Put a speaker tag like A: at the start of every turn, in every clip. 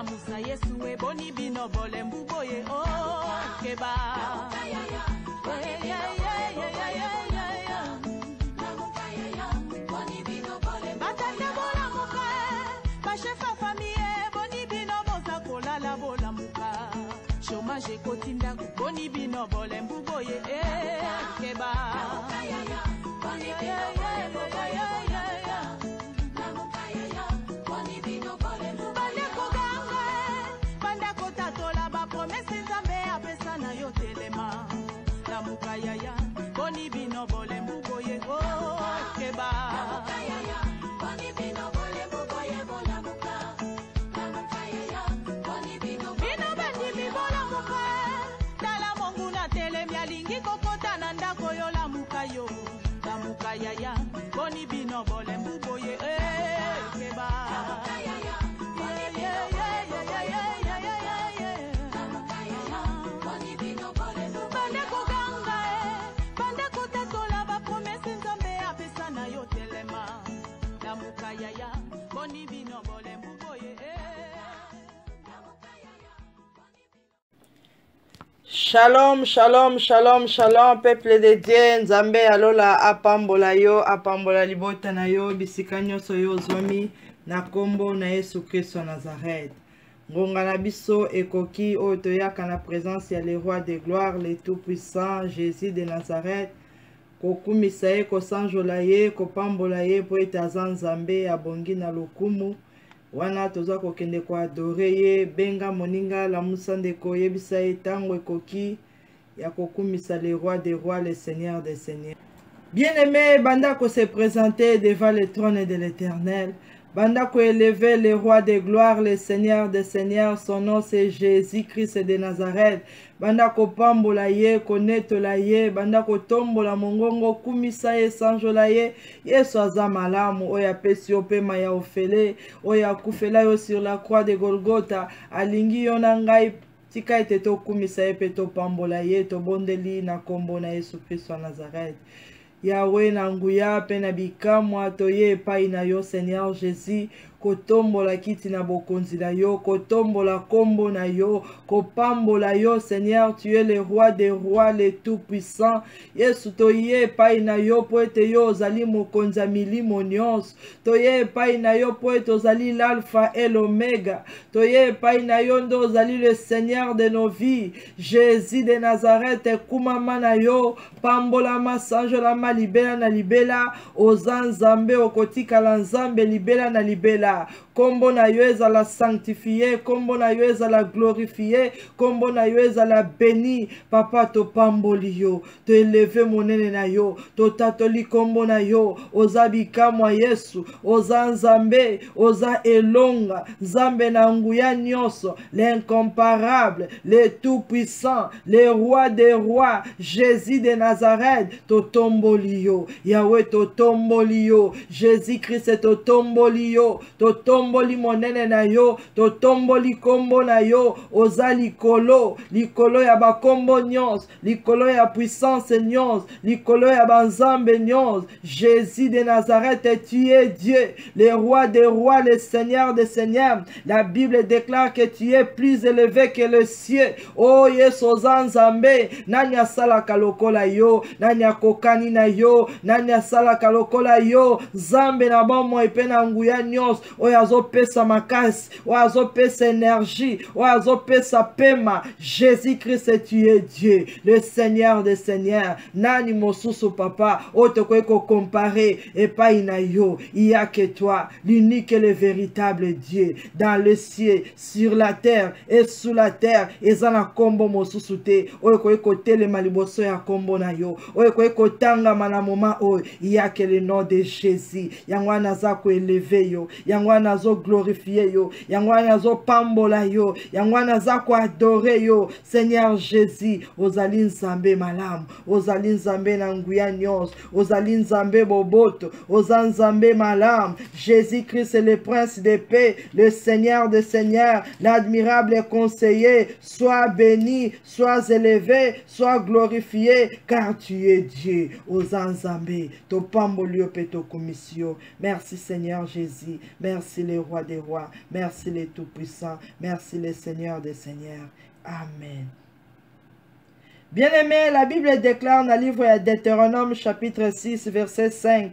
A: la musa yesu e boni bino bole mbuboye oh keba batande bola muka bashefa famille boni bino boza kolala bola muka chômage kotinda boni bino bole mbuboye keba Yaya, boni bino bole mbuboye oh keba. Boni bino bole mbuboye bola muka. Boni bino bandi mi bola muka. Dala mongu na tele mialingi kokota na ndako yo la muka yo. La muka yaya, boni bino bole mbuboye keba.
B: Shalom, shalom, shalom, shalom, peuple de Dieu, Nzambe alola apambola yo, apambola libota na yo, bisika nyonso yo zomi, na kombo na Yesu Christ wa Nazareth. Ngonga na biso ekoki oyo toyaka na présence ya le roi de gloire, le tout-puissant, Jésus de Nazareth. Kokumisa ye, kosanjola ye, kopambola ye, po ete aza Nzambe abongi na lokumu. Wana toza kokende ko adore ye, benga moninga la musande ko yebisa ye tango ekoki ya kokumisa le roi des rois, le seigneur des seigneurs. Bien-aimé, banda ko se présenter devant le trône de l'Éternel. Banda ko élever le roi de gloire, le seigneur des seigneurs, son nom c'est Jésus-Christ de Nazareth. Banda ko pambola ye, konetola ye, banda ko tombola mongongo, kumisa ye, sanjola ye, Yesu aza malamu, oya pesi yo pema ya ofele, oya kufela yo sur la croix de Golgotha, alingi yo na ngai, tika ete to kumisa ye pe to pambola ye, to bondeli na kombo na Yesu Kristo wa Nazareth. Yahweh na nguya pe na bikamwa toye epai na yo Seigneur Jésus, kotombola kiti na bokonzi na yo, kotombola kombo na yo, kopambola yo Seigneur, tu es le roi des rois, le tout-puissant. Yesu toye epai na yo po ete yo ozali mokonzi ya milimo nyonso, toye epai na yo po ete ozali l'alpha et l'omega, toye epai na yo ndo ozali le Seigneur de nos vies, Jésus de Nazareth, ekumama na yo, pambola masanjola ma libela na libela, oza Nzambe okotikala Nzambe libela na libela. Kombo na yo ezala sanctifié, kombo na yo ezala glorifié, kombo na yo ezala béni. Papa to pamboli yo, to eleve monene na yo, to tatoli kombo na yo, oza bikamwa Yesu, oza Nzambe, oza elonga, Nzambe na nguya nyonso, l'incomparable, le tout-puissant, le roi des rois, Jésus de Nazareth, to tomboli yo, Yahweh to tomboli yo, Jésus-Christ to tomboli yo, to tomboli monene na yo, to tomboli kombo na yo, oza likolo, likolo ya bakombo nyonso, likolo ya puissance nyonso, likolo ya banzambe nyonso, Jésus de Nazareth, tu es Dieu, le roi des rois, le seigneur des seigneurs. La Bible déclare que tu es plus élevé que le ciel. Oh Yesu oza Nzambe, nani asalaka lokola yo, nani akokani na yo, nani asalaka lokola yo, Nzambe na bomo epe na nguya nyonso, oyo azopesa makasi, oyo azopesa énergie, oyo azopesa pema. Jésus-Christ, tu es Dieu, le Seigneur des Seigneurs. Nani mosusu papa, oyo tokoki comparer epai na yo, il n'y a que toi, l'unique et le véritable Dieu, dans le ciel, sur la terre et sous la terre. Ezana kombo mosusu te, oyo koki kotelema liboso ya kombo na yo, oyo koki kotangama na moma oyo, il n'y a que le nom de Jésus. Yango naza ko élever yo, yango nazo glorifier yo, yango nazo pambola yo, yango naza ko adorer yo. Seigneur Jésus, ozali Nzambe malamu, ozali Nzambe na nguya nyonso, ozali Nzambe boboto, oza Nzambe malamu. Jésus-Christ est le prince de paix, le Seigneur des seigneurs, l'admirable conseiller. Sois béni, sois élevé, sois glorifié, car tu es Dieu. Oza Nzambe, to pambolio pe to komisio. Merci Seigneur Jésus, merci le les rois des rois. Merci les tout-puissants. Merci les seigneurs des seigneurs. Amen. Bien-aimés, la Bible déclare dans le livre de Deutéronome chapitre 6 verset 5.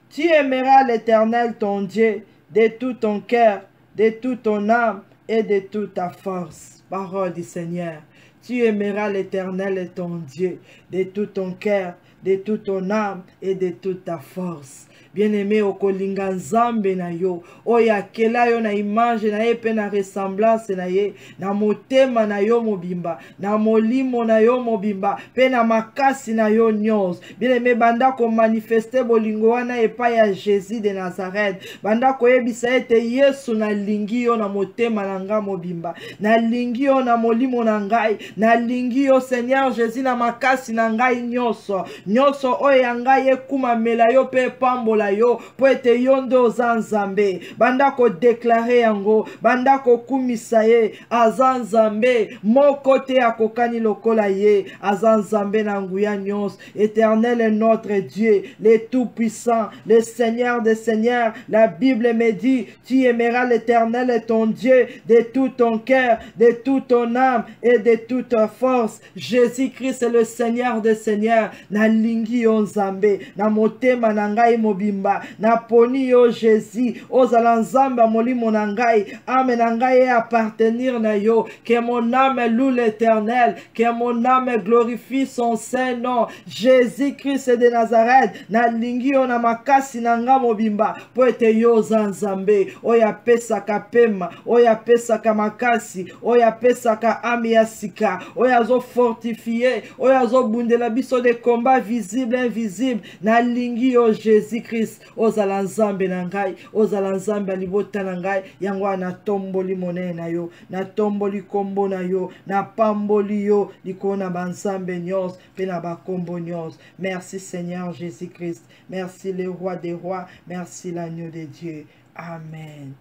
B: Tu aimeras l'Éternel ton Dieu de tout ton cœur, de toute ton âme et de toute ta force. Parole du Seigneur. Tu aimeras l'Éternel ton Dieu de tout ton cœur, de toute ton âme et de toute ta force. Bien-aimé, okolinga nzambe na yo, oya kela yo na image na ye pe na ressemblance na ye, na motema na yo mobimba, na molimo na yo mobimba, pe na makasi na yo nyos. Bien-aimé, banda ko manifeste bolingo wana epai ya Jésus de Nazareth, banda ko yebisa ete Yesu na lingi yo na motema na nga mobimba, na lingi yo na molimo na ngai, na lingi yo Seigneur Jésus na makasi na ngai nyoso, nyoso oya ngai ekuma mela yo pe pambo yo po ete yo nde oza nzambe. Banda ko deklare yango, banda ko kumisa ye aza nzambe moko te akokani lokola ye, aza nzambe na nguya nyonso. Éternel est notre Dieu, le tout-puissant, le Seigneur des seigneurs. La Bible me dit, tu aimeras l'Éternel ton Dieu de tout ton cœur, de toute ton âme et de toute ta force. Jésus-Christ est le Seigneur des seigneurs. Na lingi yo nzambe, na motema na ngai mobi na poni yo Jésus, ozala nzambe molimo na ngai, ame na ngai appartenir na yo, que mon âme loue l'Éternel, que mon âme glorifie son saint nom. Jésus-Christ de Nazareth, na lingi yo na makasi na nga mobimba, po ete yo nzambe, oya pesaka pema, oya pesaka makasi, oya pesaka ame ya sika, oya zo fortifier, oya zo bundela biso de combat visible invisible, na lingi yo Jésus-Christ. Ozala nzambe na ngai, ozala nzambe libota na ngai, yango na tomboli monene na yo, na tomboli kombo na yo, na pamboli yo likona banzambe nyos pe na bakombo nyos. Merci Seigneur Jésus-Christ, merci le roi des rois, merci l'agneau de Dieu. Amen.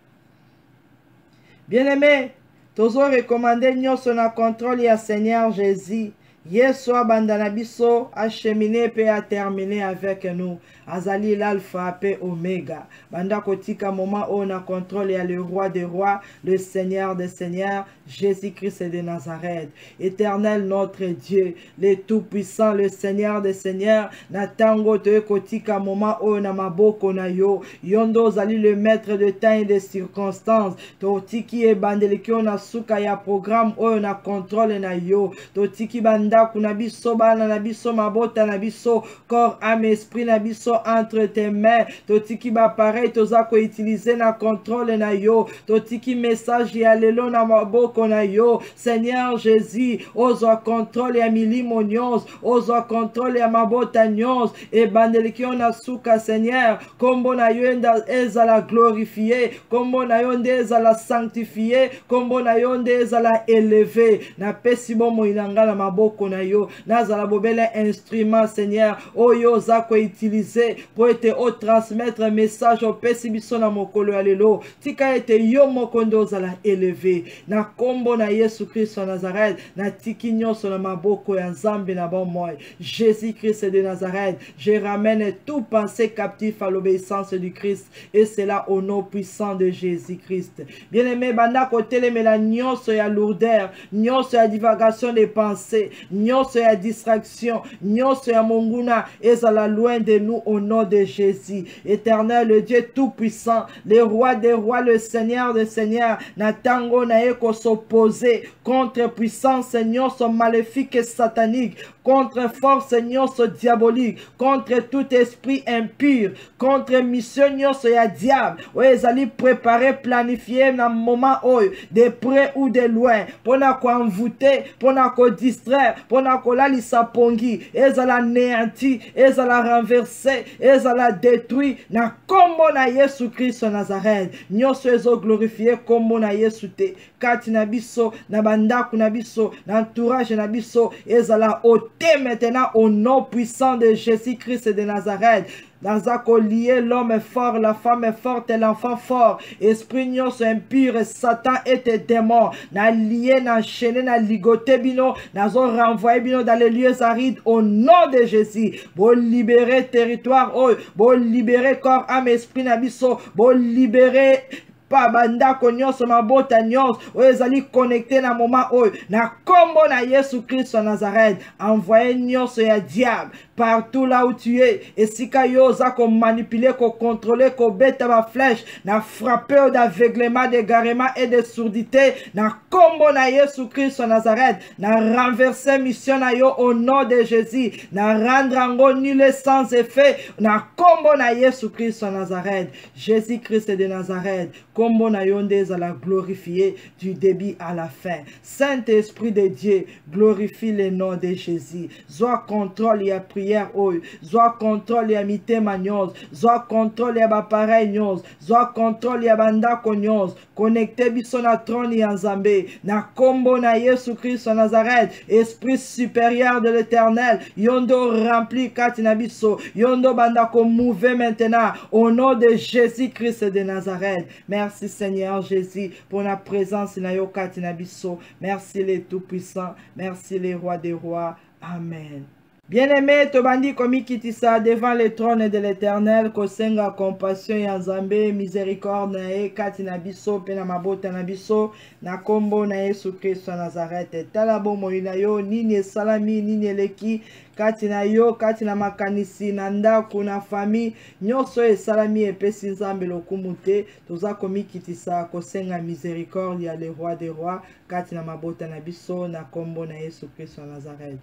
B: Bien-aimé, tozo recommandé nyos na contrôle ya Seigneur Jésus. Yesu abandana biso acheminer pe a terminer avec nous. Azali l'alpha pe omega. Banda kotika moment on a contrôle ya le roi des rois, le Seigneur des seigneurs, Jésus-Christ de Nazareth. Éternel notre Dieu, le tout-puissant, le Seigneur des seigneurs. Natango te kotika moment on a maboko na yo. Yondo zali le maître de temps et de circonstances. Totiki e bandeliki on a suka ya programme on a contrôle na yo. Totiki banda kuna biso bana na biso mabota na biso corps âme esprit na biso entre tes mains. Totiki ba pareil toza ko utiliser na contrôle na yo. Totiki message ya lelo na maboko na yo. Seigneur Jésus, ozo contrôle ya milimo nyos, ozo contrôle ya mabota nyos e bandeliki ona suka Seigneur. Kombo na yo enda ezala glorifié, kombo na yo nde ezala sanctifié, kombo na yo nde ezala élevé. Na pesi bomo inanga na maboko na yo, nazala bobele instrument Seigneur oyo za ko utiliser pour ete o transmettre message au pesi biso na mokolo ya lelo. Tika ete yo mokondo zala élevé na kombo na Yesu Christ wa Nazareth, na tiki nyonso na maboko ya Nzambe na bon moi. Jésus Christ de Nazareth, je ramène tout pensée captif à l'obéissance du Christ, et cela au nom puissant de Jésus Christ. Bien-aimé, banda kotele mela nyonso ya lourdeur, nyonso ya divagation des pensées, nyonso ya distraction, nyonso ya monguna ezala loin de nous au nom de Jésus. Éternel, le Dieu tout-puissant, le roi des rois, le Seigneur des seigneurs, na tango na eko s'opposer contre puissance nyonso maléfique et satanique, contre force nyonso diabolique, contre tout esprit impur, contre mission nyonso ya diable, oyo ezali préparé, planifié na moment oyo, de près ou de loin, pona ko envoûter, pona ko distraire, pona ko lalisa pongi, ezala néanti, ezala renversé, ezala détruit, na kombo na Yesu Christ Nazareth. Nyonso ezo glorifié kombo na Yesu te, kati na biso, na bandaku na biso, na entourage na biso, ezala ôté maintenant au nom puissant de Jésus-Christ de Nazareth. Dans un collier, l'homme est fort, la femme est forte et l'enfant fort. Esprit nyonso impur, Satan et tes démons. Na lié, na enchaîné, na ligoté bino, na zo renvoyé bino dans les lieux arides au nom de Jésus. Bon libérer territoire, oh, bon libérer corps, âme, esprit, na biso, bon libérer pa bandako nyonso mabota nyonso oyo ezali connecté na moment oyo na kombo na Yesu Christ wa Nazareth. Envoyé nyonso ya diable partout là où tu es, esika yo za ko manipuler, ko contrôler, ko beta ma flèche, na frapper d'aveuglement, d'égarement et de surdité, na kombo na Yesu Christ wa Nazareth, na renverser mission na yo au nom de Jésus, na rendre ango nul sans effet, na kombo na Yesu Christ wa Nazareth. Jésus Christ de Nazareth, kombo na yo nde la glorifier du début à la fin. Saint-Esprit de Dieu, glorifie le nom de Jésus. Zwa contrôle ya prière oyo, zwa contrôle ya mitema nyonso, zwa contrôle ya bapareil nyonso, zwa contrôle ya bandako nyonso, connecté biso na trône ya Nzambe, na kombo na Yesu Christ wa Nazareth. Esprit supérieur de l'Éternel, yondo rempli kati na biso, yondo bandako mouver maintenant au nom de Jésus Christ de Nazareth. Merci Seigneur Jésus pour la présence na yo kati na biso. Merci les tout-puissants, merci les rois des rois. Amen. Bien-aimé, tobandi komi kitisa devant le trône de l'Éternel, kosenga compassion ya Nzambe, miséricorde na ye kati na biso, pe na mabota na biso, na kombo na Yesu Christ wa Nazareth. Tala bomoi na yo, nini esalami, nini eleki, kati na yo, kati na makanisi, na ndako, na famille, nyonso esalami epesi Nzambe lokumu te, toza komi kitisa kosenga miséricorde ya le roi des rois, kati na mabota na biso, na kombo na Yesu Christ wa Nazareth.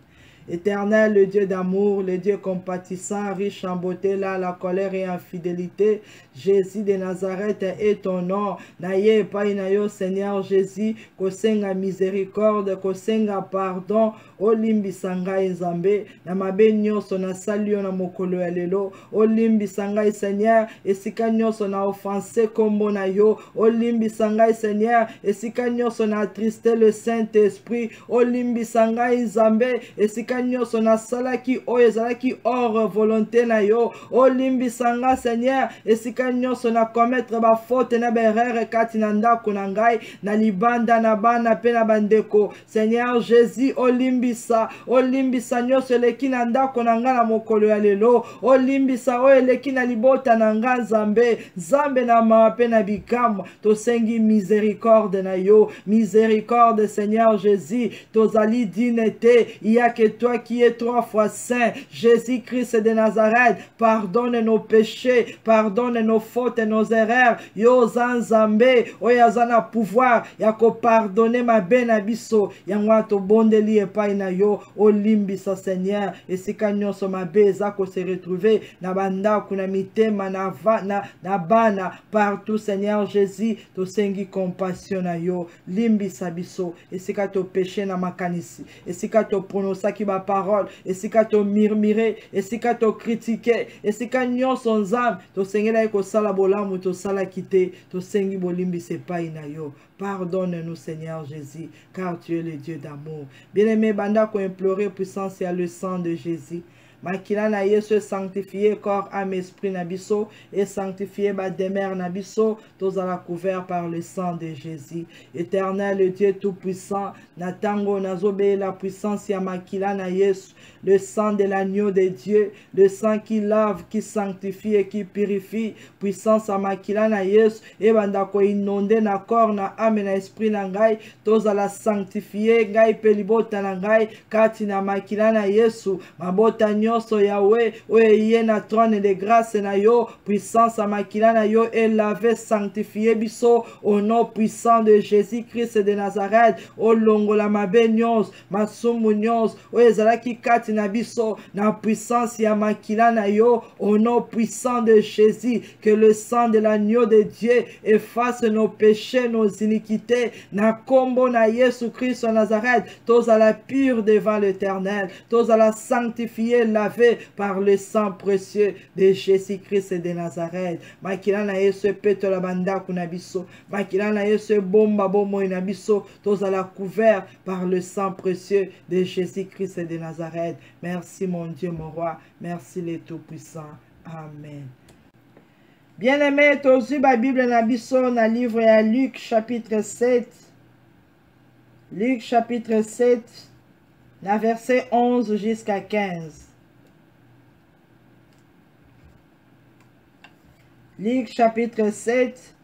B: Éternel, le Dieu d'amour, le Dieu compatissant, riche en beauté, là, la colère et en fidélité, Jésus de Nazareth est ton nom. Naye pa inayo, Seigneur Jésus, kosenga miséricorde, kosenga pardon, olimbisa ngai Nzambe, na mabe nyonso na salio na mokolo ya lelo, olimbisa ngai Seigneur, esika nyonso na offensé kombo na yo, olimbisa ngai Seigneur, esika nyonso na attristé le Saint-Esprit, olimbisa ngai Nzambe, esika nyonso na salaki oyo ezalaki hors volonté na yo, olimbisa ngai Seigneur, esika nyonso na commettre ba faute na berere kati na ndako na ngai, na libanda na bana pe na bandeko, Seigneur Jésus, olimbisa nyonso eleki na ndako na ngai na mokolo ya lelo, olimbisa oyo eleki na libota na ngai Nzambe, Nzambe na mawa pe na bikamwa, tosengi miséricorde na yo, miséricorde Seigneur Jésus, tozali digne te, il y a que toi qui es 3 fois saint, Jésus-Christ de Nazareth, pardonne nos péchés, pardonne nos fautes et nos erreurs, yo Nzambe, oyo azana pouvoir, yako pardonner ma bena biso, yangwa to bondeli epai na yo, olimbisa Seigneur, esika nyonso mabe ezako se retrouver, na bandako na mitema, na bana, partout Seigneur Jésus, to sengi compassion na yo, limbisa biso, esika to péché na makanisi, esika to pronosaki ba parole, esika to murmurer, esika to critiquer, esika nyonso Nzambe, to sengela eko sala bolamu, to sala kite, to sengi bolimbisa epai na yo. Pardonne-nous Seigneur Jésus, car tu es le Dieu d'amour. Bien-aimé, banda ko implorer puissance et le sang de Jésus. Makila na Yesu sanctifié corps, âme, esprit na biso et sanctifié ba demeure na biso, tous à la couvert par le sang de Jésus. Éternel, le Dieu tout-puissant, na tango nazobe la puissance ya makila na Yesu, le sang de l'agneau de Dieu, le sang qui lave, qui sanctifie et qui purifie, puissance à makila na Yesu, et banda ko inonde na corps, na âme, na esprit na ngai, tous à la sanctifier, ngai pelibota na ngai, kati na makila na Yesu, mabota nyonso Yahweh, oye na trône de grâce na yo, puissance à makila na yo, et laver, sanctifier biso, au nom puissant de Jésus-Christ de Nazareth, o longo la mabe nyonso, masumu nyonso, oye zalaki kati na biso, na puissance ya makila na yo, au nom puissant de Jésus, que le sang de l'agneau de Dieu efface nos péchés, nos iniquités, na kombo na Yesu Christ de Nazareth, tous à la pure devant l'Éternel, tous à la sanctifier, lavé par le sang précieux de Jésus-Christ de Nazareth. Makila na Yesu peto la banda kunabiso, makila na Yesu bomba bomo inabiso, tous à la couvert par le sang précieux de Jésus-Christ de Nazareth. Merci mon Dieu, mon roi, merci les tout-puissants. Amen. Bien-aimé, tozu ba Bible na biso na livre ya Luc chapitre 7. Luc chapitre 7, na verset 11 jusqu'à 15. Luc chapitre 7,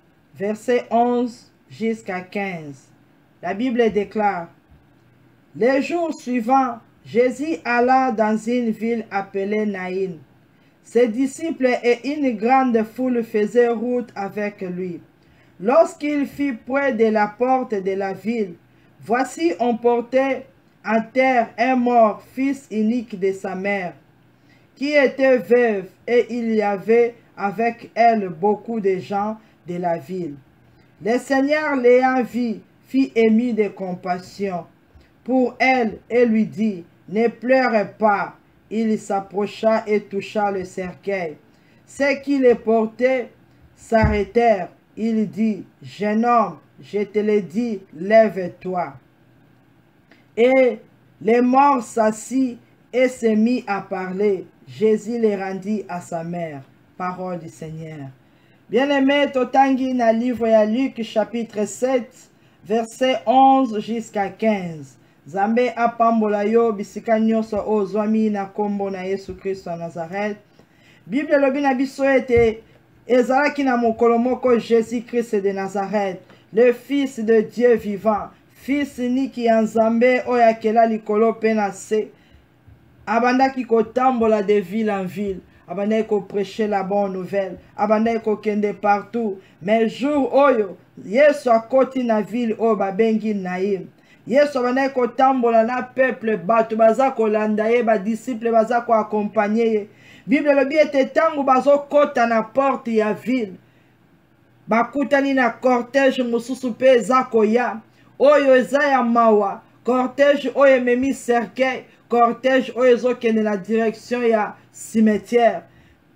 B: verset 11 jusqu'à 15. La Bible déclare: les jours suivants, Jésus alla dans une ville appelée Naïn. Ses disciples et une grande foule faisaient route avec lui. Lorsqu'il fut près de la porte de la ville, voici on portait en terre un mort, fils unique de sa mère, qui était veuve, et il y avait avec elle beaucoup de gens de la ville. Le Seigneur l'ayant vue, fit ému de compassion pour elle et lui dit: ne pleure pas. Il s'approcha et toucha le cercueil. Ceux qui le portaient s'arrêtèrent. Il dit: jeune homme, je te le dis, lève-toi. Et le mort s'assit et se mit à parler. Jésus le rendit à sa mère. Parole du Seigneur. Bien-aimé, totangi na livre ya Luc chapitre 7, verset 11 jusqu'à 15. Zambe apambola yo bisika nyonso ozwami na kombo na Yesu Kristo ya Nazareth. Bible lobi na biso ete ezalaki na mokolo moko Jésus Christ de Nazareth, le fils de Dieu vivant, fils niki ya Nzambe oyo akela likolo pe na se. Abandaki kotambola de ville en ville. Abandaki ko prêcher la bonne nouvelle. Abandaki ko kende partout. Mais jour oyo Yesu akoti na ville oyo babengi Naïm. Yesu abandaki kotambola na peuple, bato baza kolanda ye, ba disciple baza ko accompagner ye. Bible lobi ete tango bazo kota na porte ya ville, bakutani na cortège mosusu pe eza koya, oyo eza ya mawa, cortège oyo ememi cercueil, cortège oyo ezokende na direction ya cimetière.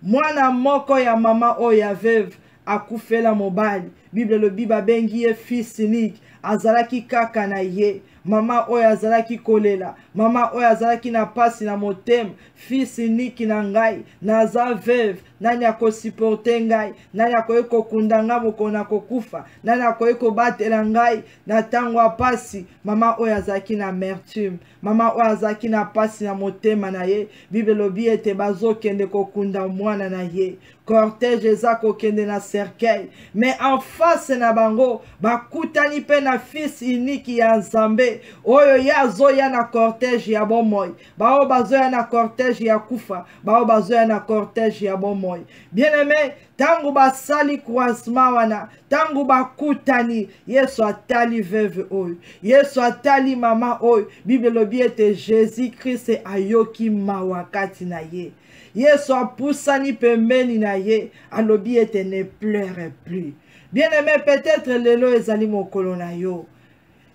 B: Mwana moko ya mama oyo ya veuve akufela mobali. Bible lobi babengi ye fils unique, azalaki kaka na ye. Mama oyo azalaki kolela, mama oyo azalaki na pasi na motema, fils unique na ngai, naza veuve, nani akosupporte ngai, nani akoki kokunda nga mokolo na kokufa, nani akoki kobatela ngai na ntango ya pasi. Mama oyo azalaki na amertume, mama oyo azalaki na pasi na motema na ye. Bible lobi ete bazokende kokunda mwana na ye. Cortège eza kokende na cercueil, mais en face na bango bakutani pe na fils unique ya Nzambe oyo ya azoya na cortège ya bomoi, bao bazoya na cortège ya kufa, bao bazoya na cortège ya bomoi. Bien-aimé, tangu basali croisement wana, tangu bakutani, Yesu atali veuve oyo, Yesu atali mama oyo. Bible lobi ete Jésus Christ ayoki mawakati na ye. Yesu apusani pembeni na ye, alobi ete ne pleure plus. Bien-aimé, peut-être lelo ezali mokolo na yo,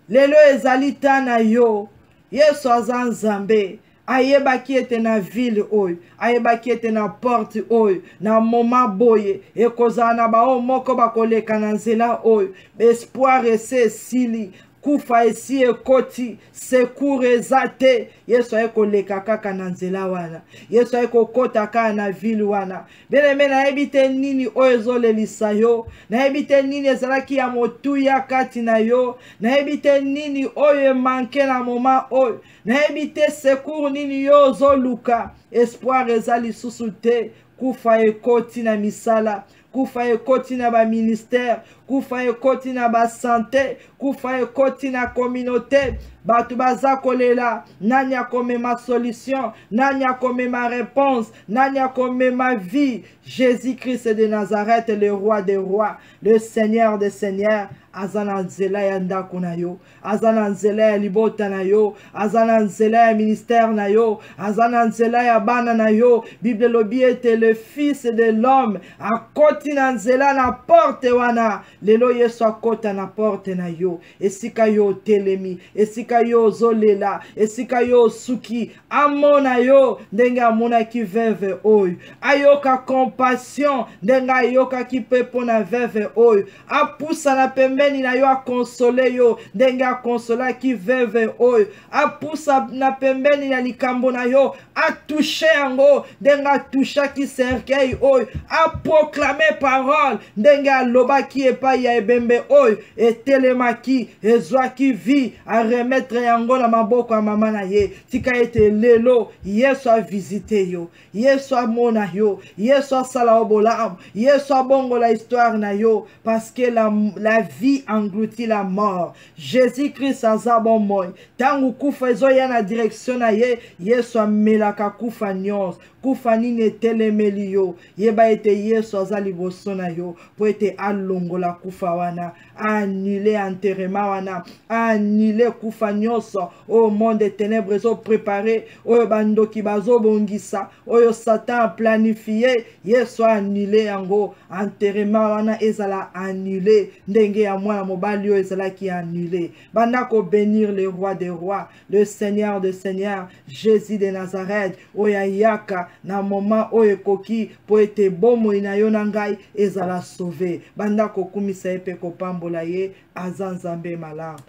B: lelo ezali tana yo. Yesu aza Nzambe, ayebaki ete na ville oyo, ayebaki ete na porte oyo, na moma boye ekozala na bao moko bakoleka na nzela oyo, espoir ese esili, kufa esi ekoti, secours eza te. Yesu ayekoleka kaka na nzela wana, Yesu ayekokota kaka na ville wana. Bien-aimé, nayebi te nini oyo ezolelisa yo, nayebi te nini ezalaki ya motuya kati na yo, nayebi te nini oyo emanke na moma oyo, nayebi te secours nini yo ozoluka. Espoir eza lisusu te. Kufa ekoti na misala, kufa ekoti na ba ministère, kufa ekoti na ba santé, kufa ekoti na communauté. Batu baza kolela, nani akomema solution, nani akomema réponse, nani akomema vie. Jésus-Christ de Nazareth, le roi des rois, le Seigneur des seigneurs, azana nzela ya ndako na yo, azana nzela ya libota na yo, azana nzela ya ministère na yo, azana nzela ya bana na yo. Bible lobi ete le fils de l'homme akoti na nzela na porte wana. Lelo Yesu akota na porte na yo, esika yo telemi, esika yo zolela, esika yo suki, amona yo ndenge amona ki veuve oyo, ayoka compassion ndenge ayoka ki pepo na veuve oyo, apusa na pembeni na yo akonsole yo ndenge akonsola ki veuve oyo, apusa na pembeni na likambo na yo, atouche yango ndenge atoucha ki cercueil oyo, aproklame parole ndenge alobaki epai ya ebembe oyo etelemaki ezwaki vi a remettre yango na maboko ya mama na ye. Tika ete lelo Yesu a visité yo, Yesu a mona yo, Yesu a sala obolamu, Yesu a bongo la histoire na yo, parce que la vie engloutit la mort. Jésus-Christ aza bon moi. Tangu kufa ezoya na direction na ye, Yesu amelaka kufa nyonso. Kufa nini etelemeli yo. Yeba ete Yesu aza liboso na yo po ete alongola kufa wana, annule enterrement wana, annule kufa nyonso au monde des ténèbres ezo préparé, oyo bandoki bazo bongisa, oyo Satan a planifié, Yesu annule yango, enterrement wana ezala annulé, ndenge ya mwana mobali yo ezala ki annulé. Banda ko bénir le roi des rois, le Seigneur des seigneurs, Jésus de Nazareth, oya yaka na moment oyo koki po ete bomo ina yo na ngai ezala sauvé. Banda ko kumisa epe ko pambola ye azanzambe malamu.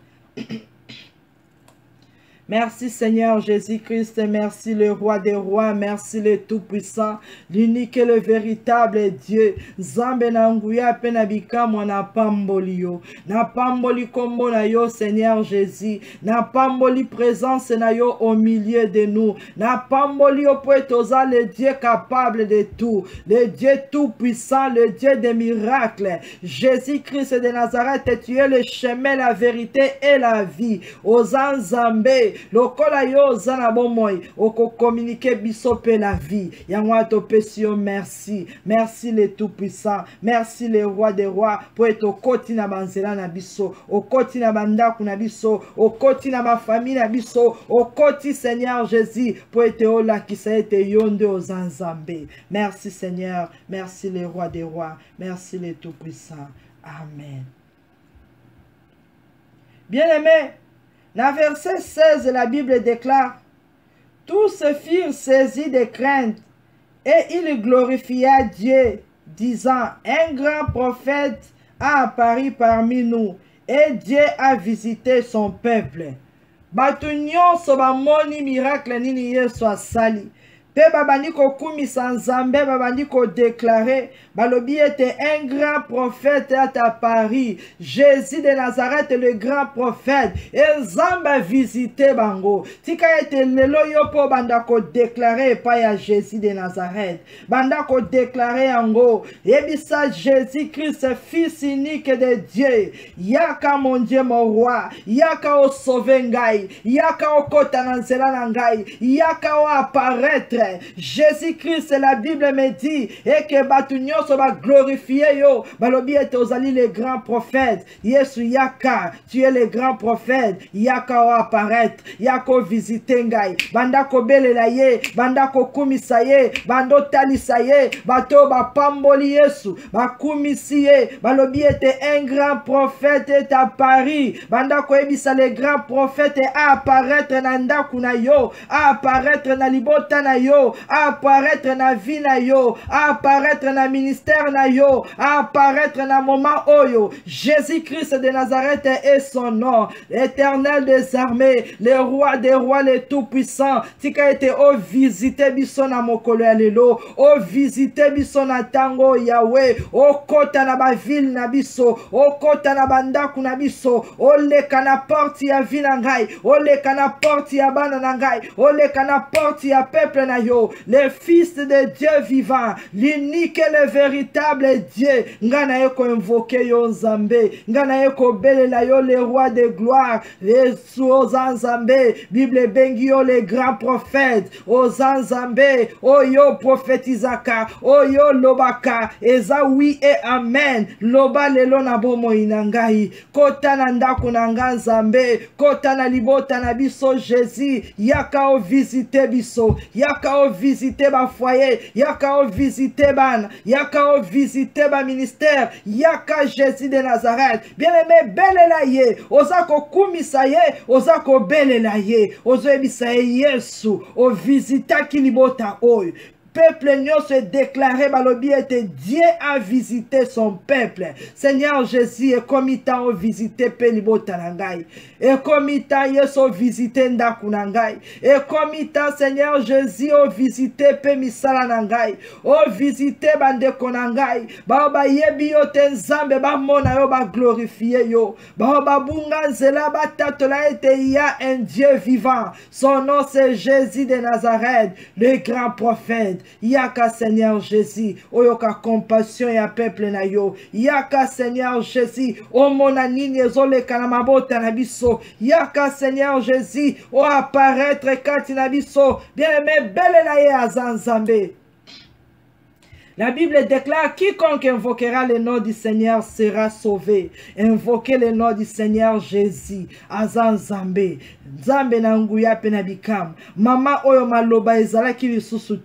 B: Merci Seigneur Jésus-Christ, merci le roi des rois, merci le tout-puissant, l'unique et le véritable Dieu. Zambe na nguya pe na bikamwa na pamboli yo. Na pamboli kombo na yo Seigneur Jésus. Na pamboli présence na yo au milieu de nous. Na pamboli yo poetoza le Dieu capable de tout. Le Dieu tout-puissant, le Dieu des miracles. Jésus-Christ de Nazareth, tu es le chemin, la vérité et la vie. Ozan Zambé. Lokola yo zana bomoy oko communiquer biso pe la vie yango to pesio. Merci, merci le tout puissant, merci le roi des rois po eto koti na banzela na biso, okoti na bandaku na biso, okoti na ma famille na biso, okoti Seigneur Jésus po ete ola kisa ete yonde ozanzambe. Merci Seigneur, merci le roi des rois, merci le tout puissant. Amen. Bien-aimés, dans verset 16, la Bible déclare: tous se firent saisis de crainte, et ils glorifia Dieu, disant: un grand prophète a apparu parmi nous, et Dieu a visité son peuple. Batu nyonso bamoni miracle nini Yesu asali. Pe babandi ko kumisa Nzambe, babandi ko déclarer, balobi ete un grand prophète est apparu, Jésus de Nazareth le grand prophète, et Nzambe a visité bango. Tika ete lelo yo po banda ko déclarer pa ya Jésus de Nazareth, banda ko déclarer yango, ebisa Jésus-Christ fils unique de Dieu, yaka mon Dieu mon roi, yaka o sauver ngai, yaka o kota na nzela na ngai, yaka o apparaître. Jésus-Christ, la Bible me dit, et que batu nyonso ba glorifier yo, balobi ete ozali le grand prophète. Yesu yaka, tu es le grand prophète. Yaka o apparaître, yaka o visiter ngai, banda ko belela ye, banda ko kumisa ye, bando talisa ye, bato ba pamboli Yesu, ba kumisi ye, balobi ete un grand prophète est apparu, banda ko ebisa le grand prophète a apparaître na ndaku na yo, a apparaître na libota na yo, apparaître na vie na yo, apparaître na ministère na yo, apparaître na moment oyo. Jésus-Christ de Nazareth est son nom, l'Éternel des armées, le roi des rois, le tout-puissant. Tika ete o visite biso na mokolo ya lelo, o visite biso na tango Yahweh, o kota na ba ville na biso, o kota na bandaku na biso, o leka na porte ya vie na ngai, o leka na porte ya bana na ngai, o leka na porte ya peuple na yo, le fils de Dieu vivant, l'unique et le véritable Dieu. Ngana yeko invoquer yo Nzambe, ngana yeko belela yo le roi de gloire, les Nzambe. Bible bengi yo le grand prophète, o Nzambe, o yo prophétisaka, o yo lobaka, eza oui et amen. Loba lelo na bomo inangai, kota na ndako na Nzambe, kota na libota na biso Jésus, yaka o visiter biso, yaka o visiter ba foyer, yaka o visiter ban, yaka o visiter ba ministère, yaka Jésus de Nazareth. Bien-aimé, belela ye, ozako kumisa ye, ozako belela ye, ozo ebisa ye Yesu, o visita ki libota oyo. peuple nyonso est déclaré balobi était Dieu a visité son peuple. Seigneur Jésus, et comme il t'a visité Pelibota Nangai, et comme il t'a Yeso visité Ndakunangai, et comme il t'a Seigneur Jésus au visité Pemisala Nangai, au visité Bandeko Nangai, ba yebi yo tenzambe ba mona yo ba glorifier yo, ba bunga nzela ba tatola ete il y a un Dieu vivant. Son nom c'est Jésus de Nazareth, le grand prophète. Yaka Seigneur Jésus, oyoka compassion ya peuple na yo. Yaka Seigneur Jésus, o mona nini ezole kanamabota na biso. Yaka Seigneur Jésus, o apparaître kati na biso. Bien-aimé, belle na ye azanzambe. La Bible déclare, quiconque invoquera le nom du Seigneur sera sauvé. Invoquez le nom du Seigneur Jésus. Azan Zambe. Zambe na nguya penabikam. Mama oyo maloba ezala ki lisusu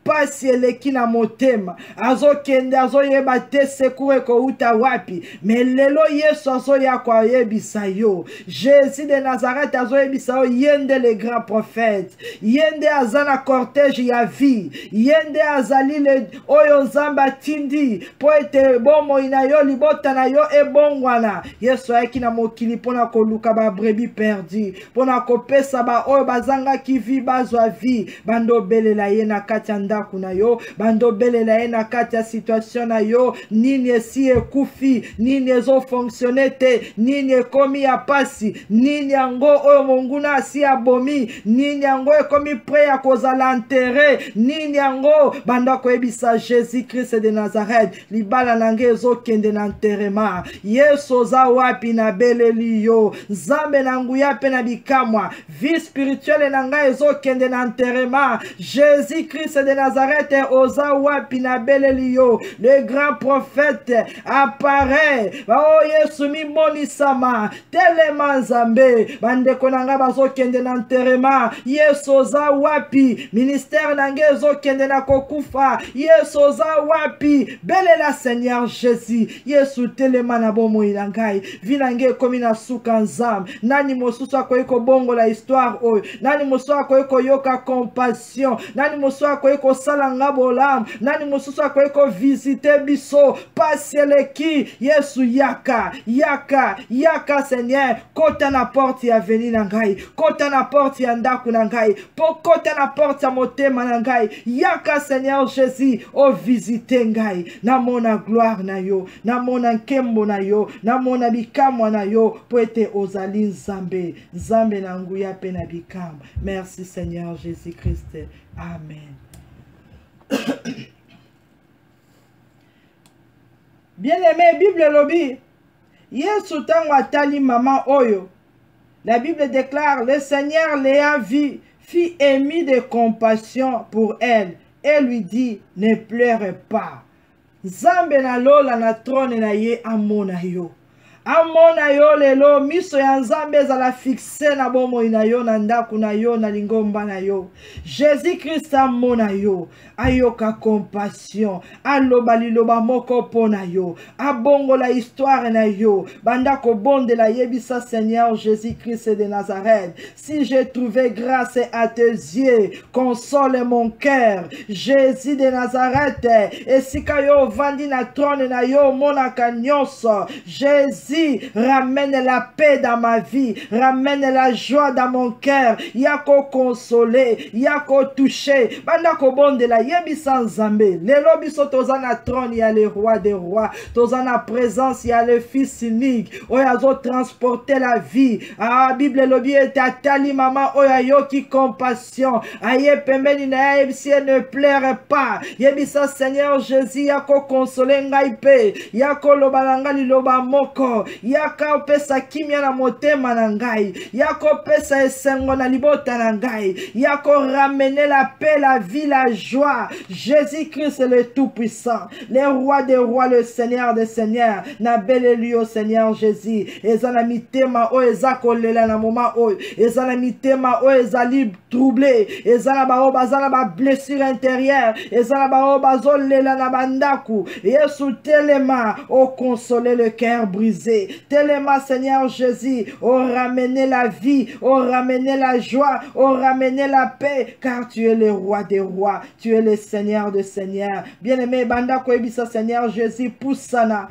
B: pasi eleki na motema. Azo kende azo yeba te sekure ko uta wapi. Me lelo Yesu azo ya kwa yebisa yo. Jésus de Nazareth azo yebisa yo yende le grand prophète. Yende azana cortège ya vie. Yende azali le oyo nzamba tindi. Po ete bomo ina yo libota na yo ebongwana. Yesu ayeki na mokili pona koluka ba brebi perdi. Pona kopesa ba oyo bazanga ki vi bazwa vi. Bando belela ye na kati ndaku na yo. Bando belela ye na kati ya situation na yo. Nini esi ekufi. Nini ezo fonctionne te. Nini ekomi ya pasi. Nini yango oyo monguna asi abomi. Nini yango ekomi pre ya kozala enterré. Nini yango banda koyebisa Jésus Christ de Nazareth. Libala nange ezo kende na enterrement. Yesu oza wapi na beleli yo. Zambe na nguya pe na bikamwa. Vie spirituelle na nga ezo kende na enterrement. Jésus Christ de Nazareth oza wapi na beleli yo. Le grand prophète apparaît. Oh Yesu mi moni sama. Telema zambe. Bande konanga bazo kende na enterrement. Yesu oza wapi. Ministère nange ezo kende na kokufa. Yesu oza wapi. Belela Seigneur Jésus. Yesu telema na bomo ilangai. Vinange komi na suka nzam. Nani mosusu akoyeko bongo la histoire oyo. Nani mosusu akoyeko yoka compassion. Nani mosusu akoyeko salanga bolam. Nani mosusu akoyeko visiter biso. Pasieleki. Yesu yaka. Yaka. Yaka Seigneur. Kota na porte ya veni nangai. Kota na porte ya ndaku nangai. Kota na porte ya motema nangai. Yaka Seigneur Jésus. O visite ngai. Namona gloire na yo. Namona nkembo na yo. Namona bikamwa na yo. Poete ozali nzambe. Nzambe na nguya pe na bikam. Merci Seigneur Jésus-Christ. Amen. Bien-aimé, Bible lobby. Yesu tango atali mama oyo. La Bible déclare, le Seigneur Léa vit, fit émis de compassion pour elle et lui dit, ne pleure pas. Zambe na lola na trône na ye amona yo. Amona yo lelo miso ya nzambe zala fixe na bomo ina yo na ndaku na yo na lingomba na yo. Jésus Christ amona yo. Ayoka compassion. Aloba liloba moko pona yo. Abongo la histoire na yo. Bandako bonde la yebisa Seigneur Jésus Christ de Nazareth. Si j'ai trouvé grâce à tes yeux, console mon cœur. Jésus de Nazareth. Et si kayo vandi na trône na yo mona kanyoso. Jésus ramène la paix dans ma vie, ramène la joie dans mon cœur. Yako consoler, yako toucher. Bandako bonde la yebi sans zambe. Le lobi so tozana trône, ya le roi des rois. Tozana présence, ya le fils unique. Oyazo transporter la vie. Ah, Bible lobi et atali mama oyayo ki compassion. Aye pembeni na yebisi ne pleure pas. Yebi sa Seigneur Jésus yako consoler ngaipe. Yako lobalanga liloba moko. Yaka pesa kimia na motema na ngai. Yako pesa esengo na libota na ngai. Yako ramener la paix, la vie, la joie. Jésus-Christ le Tout-Puissant, le roi des rois, le Seigneur des seigneurs. Na belle lui au Seigneur Jésus. Ezana mitema o ezako lela na moma o. Ezana mitema o ezali troublé. Ezana ba o bazana ba blessure intérieure. Ezana ba o bazol lela na bandaku. Yesu telema o consoler le cœur brisé. brisé. Tellement, Seigneur Jésus, oh ramener la vie, oh ramener la joie, oh ramener la paix, car tu es le roi des rois, tu es le Seigneur des seigneurs. Bien-aimé, banda koebisa Seigneur Jésus, poussana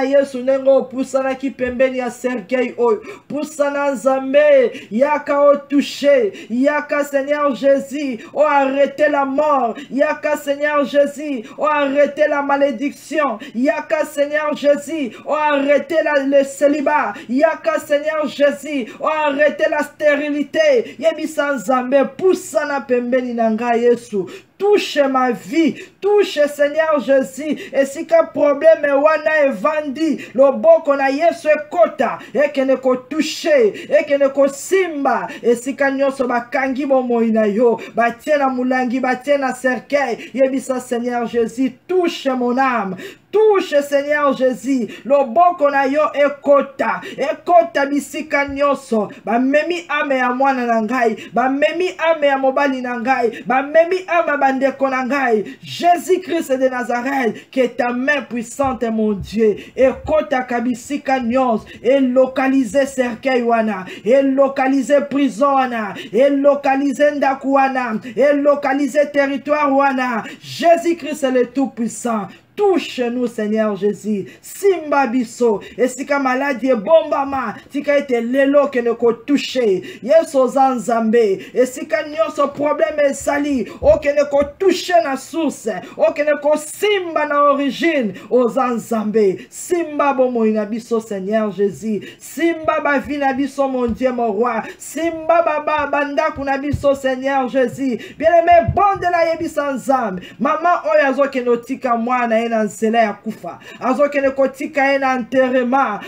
B: Yesu nengo, poussana ki pembeni ya cercueil oyo, poussana Nzambe, yaka o touché, yaka Seigneur Jésus, oh arrêter la mort, yaka Seigneur Jésus, oh arrêter la malédiction, yaka Seigneur Jésus, oh arrêter le célibat, yaka Seigneur Jésus, oh arrêter la stérilité, yebisa Nzambe, poussana pembeni nanga Yesu. Touche ma vie, touche Seigneur Jésus, et si qu'un problème est wana et vandi, le bon qu'on a yesu kota, et que ne ko touche, et que ne ko simba, et si qu'un nyoso ba kangi bo moina yo, ba tiena mulangi, ba tiena cercueil, yebisa Seigneur Jésus, touche mon âme. Touche Seigneur Jésus, le bon qu'on a yo ekota bisika nyoso, ba memi ame ya mwana nangai, ba memi ame ya mobali nangai, ba memi ame bandeko nangai. Jésus-Christ de Nazareth, que ta main puissante mon Dieu, ekota kabisika nyos, et localiser cercueil wana, et localiser prison wana, et localiser ndaku wana, et localiser territoire wana. Jésus-Christ est le tout-puissant. Touche-nous, Seigneur Jésus. Simba biso. Et si ka maladie bombama, si ka ete lelo que ne ko touché. Yeso zanzambe. Et si ka nyoso problème est sali, o que ne ko touché na source, o que ne ko simba na origine, o zanzambe. Simba bomo ina biso, Seigneur Jésus. Simba ba vi na biso, mon Dieu, mon roi. Simba baba banda kuna biso, Seigneur Jésus. Bien-aimé, bon de la yebisa nzambe. Maman oyazo ke notika mwana na nzela ya kufa azokene kotika ena enterrement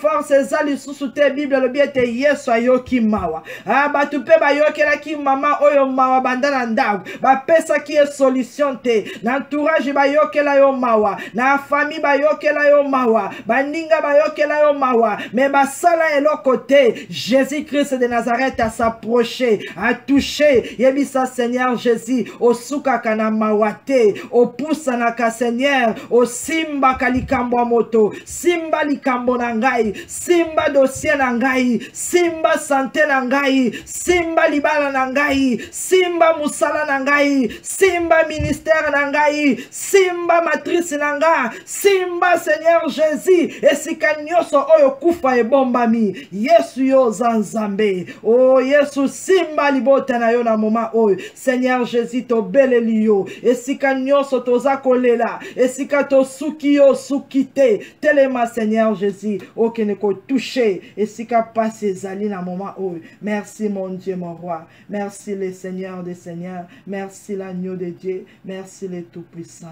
B: force ezali susu te Bible lobi ete Yesu ayoki mawa batu pe bayokela ki mama oyo mawa banda na ndago bapesa ki e solution te na entourage bayokela yo mawa na famille bayokela yo mawa baninga bayokela yo mawa mais basala eloko te. Jésus-Christ de Nazareth a s'approché, a touché yebisa Seigneur Jésus osuka kana mawa te opusa na ka Seigneur o simba kalikambo moto, simba likambo nangai, simba dossier nangai, simba santé nangai, simba libala nangai, simba musala nangai, simba ministère nangai, simba matrice nanga, simba Seigneur Jésus, esika nyoso oyo kufa ebombami, Yesu yo zanzambe, oh Yesu simba libota na yo na moma oyo, Seigneur Jésus to beleli yo, esika nyoso toza kolela, esika to suki yo sukite, telema Seigneur Jésus, o que ne ko touché, esika passe zali na moment oyo. Merci mon Dieu, mon roi, merci le Seigneur des Seigneurs, merci l'agneau de Dieu, merci le Tout-Puissant.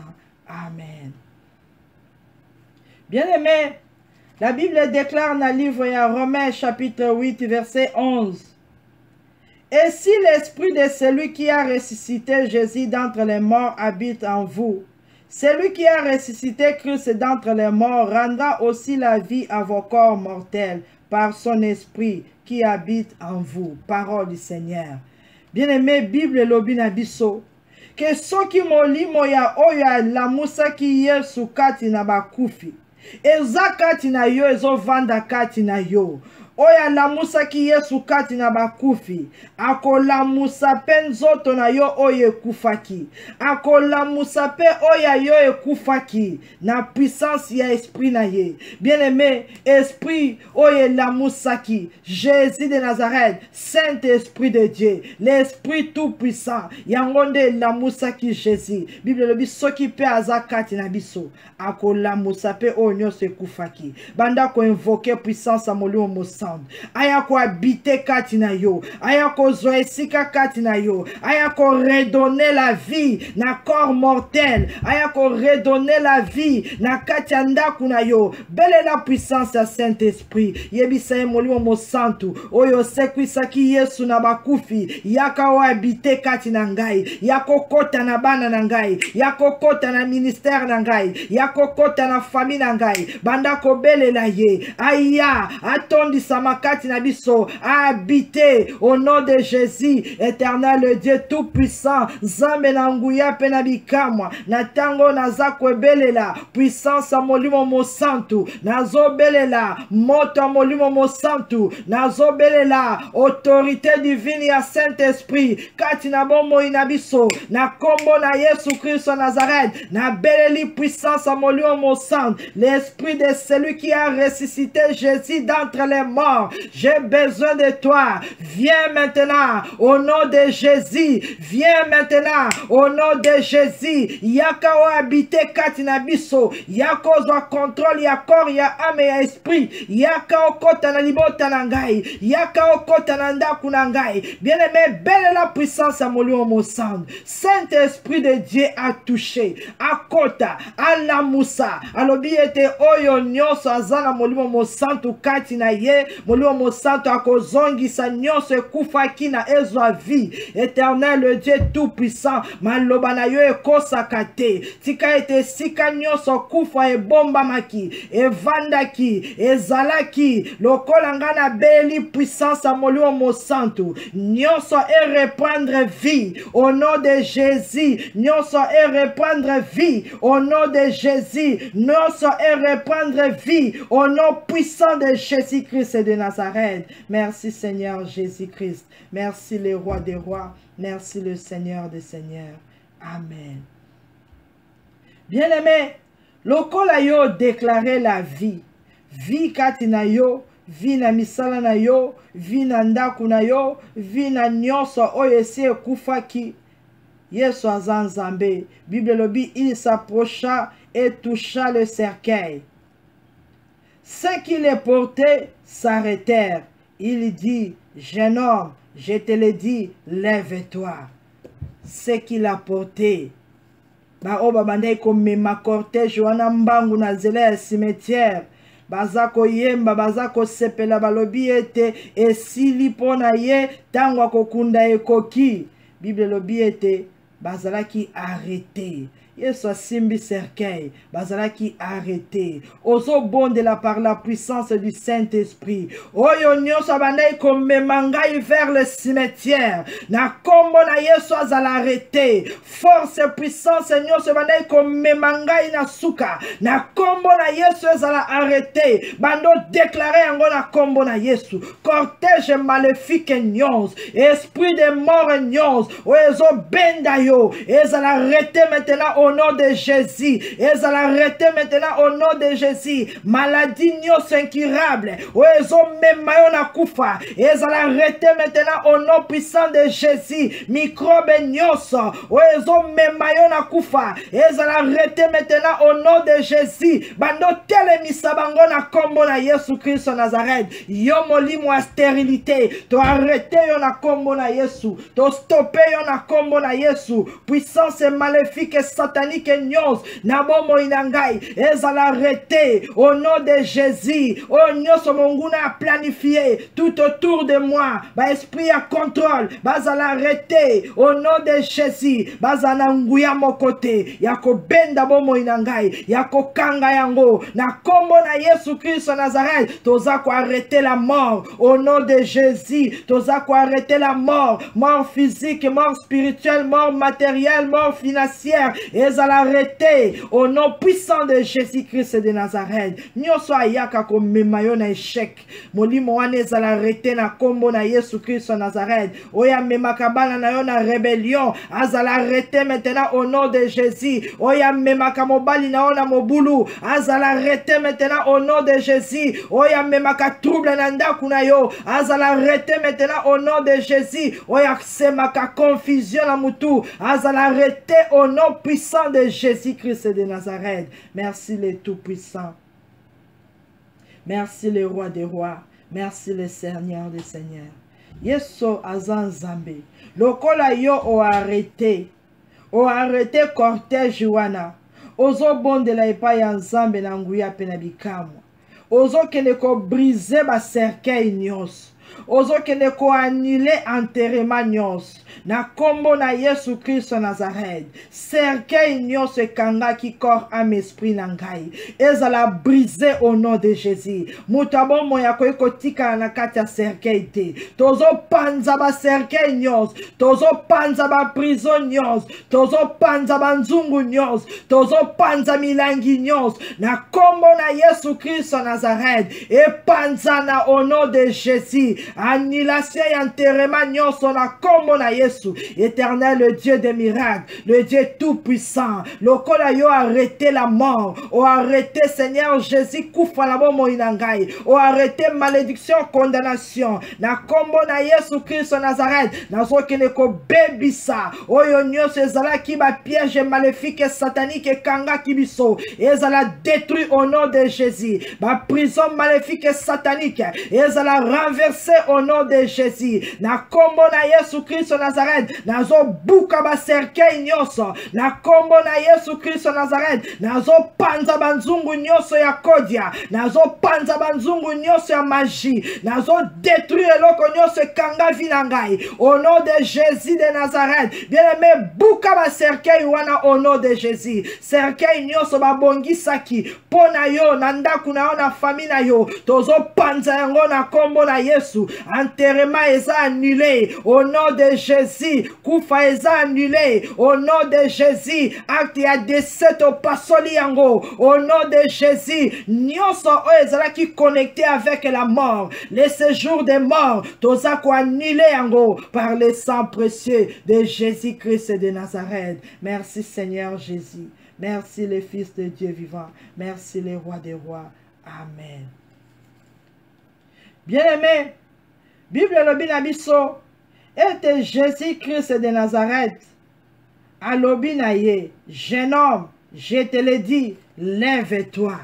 B: Amen. Bien-aimé, la Bible déclare dans le livre de Romains chapitre 8 verset 11. Et si l'esprit de celui qui a ressuscité Jésus d'entre les morts habite en vous, celui qui a ressuscité Christ d'entre les morts rendra aussi la vie à vos corps mortels par son esprit qui habite en vous. Parole du Seigneur. Bien-aimé, Bible lobi na biso. Que soki molimo ya oya la musa ki yesu kati na bakufi. Eza kati na yo ezo vanda kati na yo. Oya la musa ki yesu kati na bakufi. Ako la musa pe nzoto na yo oye kufaki. Ako la musa pe oya yo e kufaki. Na puissance ya esprit na ye. Bien aimé, esprit oye la musa ki. Jésus de Nazareth, Saint-Esprit de Dieu. L'esprit tout puissant. Yangonde la musa ki Jésus. Bible le biso ki pe azakati na biso. Ako la musa pe onyo se kufaki. Banda ko invoquer puissance a moli o aya ko habiter kati na yo, aya ko zoesika kati na yo, aya ko redonner la vie na corps mortel, aya ko redonner la vie na kati ndaku na yo. Belle la puissance ya Saint-Esprit. Yebisa emoli mo santu oyo sekwisa ki Yesu na bakufi yaka o habiter kati na ngai, yako kota na bana na ngai, yako kota na ministère na ngai, yako kota na famille na ngai, banda ko belle la ye aya atondi epusama kati na biso, habiter au nom de Jésus, éternel le Dieu tout-puissant, Nzambe na nguya pe na bikamwa, na tango naza kwebelela, puissance molimo mosantu, nazo belela, moto molimo mosantu, nazo belela, autorité divine ya Saint-Esprit, kati na bomo inabiso, na kombo na Yesu Christ Nazareth, na beleli puissance molimo mosantu, l'esprit de celui qui a ressuscité Jésus d'entre les morts, j'ai besoin de toi, viens maintenant, au nom de Jésus, viens maintenant, au nom de Jésus, yaka o habite kati na biso, yaka ozwa contrôle ya corps, ya âme, ya esprit, yaka okota na libota na ngai, yaka okota na ndaku na ngai, bien-aimé, belle la puissance à molimo mosantu, Saint-Esprit de Dieu a touché, akota, alamusa, alobi ete oyo nyonso azana molimo mosantu kati na ye, molimo mosantu akozongisa nyonso ekufaki na ezwa vie, éternel le Dieu tout-puissant, maloba na yo ekosaka te, tika ete sika nyonso kufa ebombamaki, evandaki, ezalaki, lokola nga na beli puissance a molimo mosantu, nyonso e reprendre vie, au nom de Jésus, nyonso e reprendre vie, au nom de Jésus, nyonso e reprendre vie, au nom puissant de Jésus-Christ de Nazareth. Merci Seigneur Jésus-Christ, merci le roi des rois, merci le Seigneur des seigneurs. Amen. Bien-aimé, lokola yo déclarer la vie, vie kati na yo, vie na misala na yo, vie na ndaku na yo, vie na nyonso oyo esi ekufaki, Yesu aza Nzambe. Bible lobi, il s'approcha et toucha le cercueil. Ceux qui les portaient s'arrêtèrent. Il dit, jeune homme, je te le dis, lève-toi. Ceux qui l'a porté, baoba bandai komema cortège wana mbangu na zela ya cimetière, bazako yemba, bazako sepela, balobi ete esili pona ye tango akokunda ekoki. Bible lobi ete bazalaki arrêté. Yesu asimbi cercueil, bazalaki arrêté. Ozo bondela par la puissance du Saint-Esprit. Oyo nyonso bandai komema ngai vers le cimetière. Na kombo na Yesu azala arrêté. Force et puissance nyonso bandai komema ngai na suka. Na kombo na Yesu azala arrêté. Bando déclarer yango na kombo na Yesu. Cortège maléfique nyonso, esprit de mort nyonso, ozo benda yo, ezala arrêté maintenant au nom de Jésus. Ils allent arrêter maintenant au nom de Jésus. Maladie nyonso incurable. Ils ont même na kufa. Ils allent arrêter maintenant au nom puissant de Jésus. Microbe nyonso. Ils ont même na kufa. Ils allent arrêter maintenant au nom de Jésus. Bando tele misabango na kombo na Yesu Christ Nazareth. Yo molimo a stérilité. To arrêter yo na kombo na Yesu. To stopper yo na kombo na Yesu. Puissance maléfique et satanique nyos na bomo inangai ezala arrêté au nom de Jésus. Oh nyos monguna a planifié tout autour de moi, ba esprit à contrôle bazala arrêté au nom de Jésus. Bazana nguya mokote yako benda bomo inangai yako kanga yango na kombo na Yesu Christ Nazareth. Toza ko arrêter la mort au nom de Jésus. Toza ko arrêter la mort, mort physique, mort spirituelle, mort matérielle, mort financière. Ezala arrêté au nom puissant de Jésus-Christ de Nazareth. Nyonso ayaka ko memayo na échec. Molimo wana ezala arrêté na kombo na Yesu Christ Nazareth. Oya memakabana na yo na rébellion. Azala arrêté maintenant au nom de Jésus. Oya memaka mobali na yo na mobulu. Azala arrêté maintenant au nom de Jésus. Oya memaka trouble na ndaku na yo. Azala arrêté maintenant au nom de Jésus. Oya semaka confusion na mutu. Azala arrêté au nom puissant de Jésus-Christ de Nazareth. Merci le Tout-Puissant. Merci le Roi des Rois. Merci le Seigneur des Seigneurs. Yeso azan zambe. Lokola yo o arrêté. O arrêté cortège wana. Ozo bonde la epa ya nzambe na nguya pe na bikamwa. Ozo kene ko brise ba cercueil nyos. ozokende koannule enterrement nyonso na kombo na Yesu Kristo Nazareth. Cercueil nyonso ekangaki corps âme esprit na ngai ezala brisé au nom de Jésus. Moto abomo ya kotika na kati ya cercueil te. Tozo panza ba cercueil nyonso, tozo panza ba prison nyonso, tozo panza ba nzungu nyonso, tozo panza milangi nyonso na kombo na Yesu Kristo Nazareth. Et panzana au nom de Jésus. Annulation et enterrement nyonso na kombo na Yesu. Éternel, le Dieu des miracles, le Dieu tout-puissant. Lokola yo arrêté la mort. O arrêté Seigneur Jésus kufa la bomo inangai. O arrêté malédiction, condamnation. Na kombo na Yesu Christ Nazareth. Na zokene ko bebisa. Oyo nyonso ezala ki ba piège maléfique satanique kanga kibiso. Ezala détruit au nom de Jésus. Ba prison maléfique satanique. Ezala renversé au nom de Jésus. Na kombo na Yesu Christ Nazareth. Nazo buka ba cercueil nyonso. Na kombo na Yesu Christ Nazareth. Nazo panza banzungu nyonso ya kodia. Nazo panza banzungu nyonso ya magie. Nazo détruire loko nyonso kanga vinangai. Au nom de Jésus de Nazareth. Bien-aimé, buka ba cercueil wana au nom de Jésus. Cercueil nyonso ba bongi saki. Pona yo, nandaku na yo na famille na yo. Tozo panza yango na kombo na Yesu. Enterrement eza annulé. Au nom de Jésus. Kufa eza annulé. Au nom de Jésus. Acte ya décès au pasoli yango. Au nom de Jésus. Nyonso o ezala qui connecté avec la mort. Les séjours des morts. Toza ko annulé yango. Par le sang précieux de Jésus-Christ de Nazareth. Merci Seigneur Jésus. Merci le Fils de Dieu vivant. Merci le Roi des rois. Amen. Bien-aimé, Bible lobi na biso était Jésus-Christ de Nazareth. Alobi na ye, jeune homme, je te le dis, lève-toi.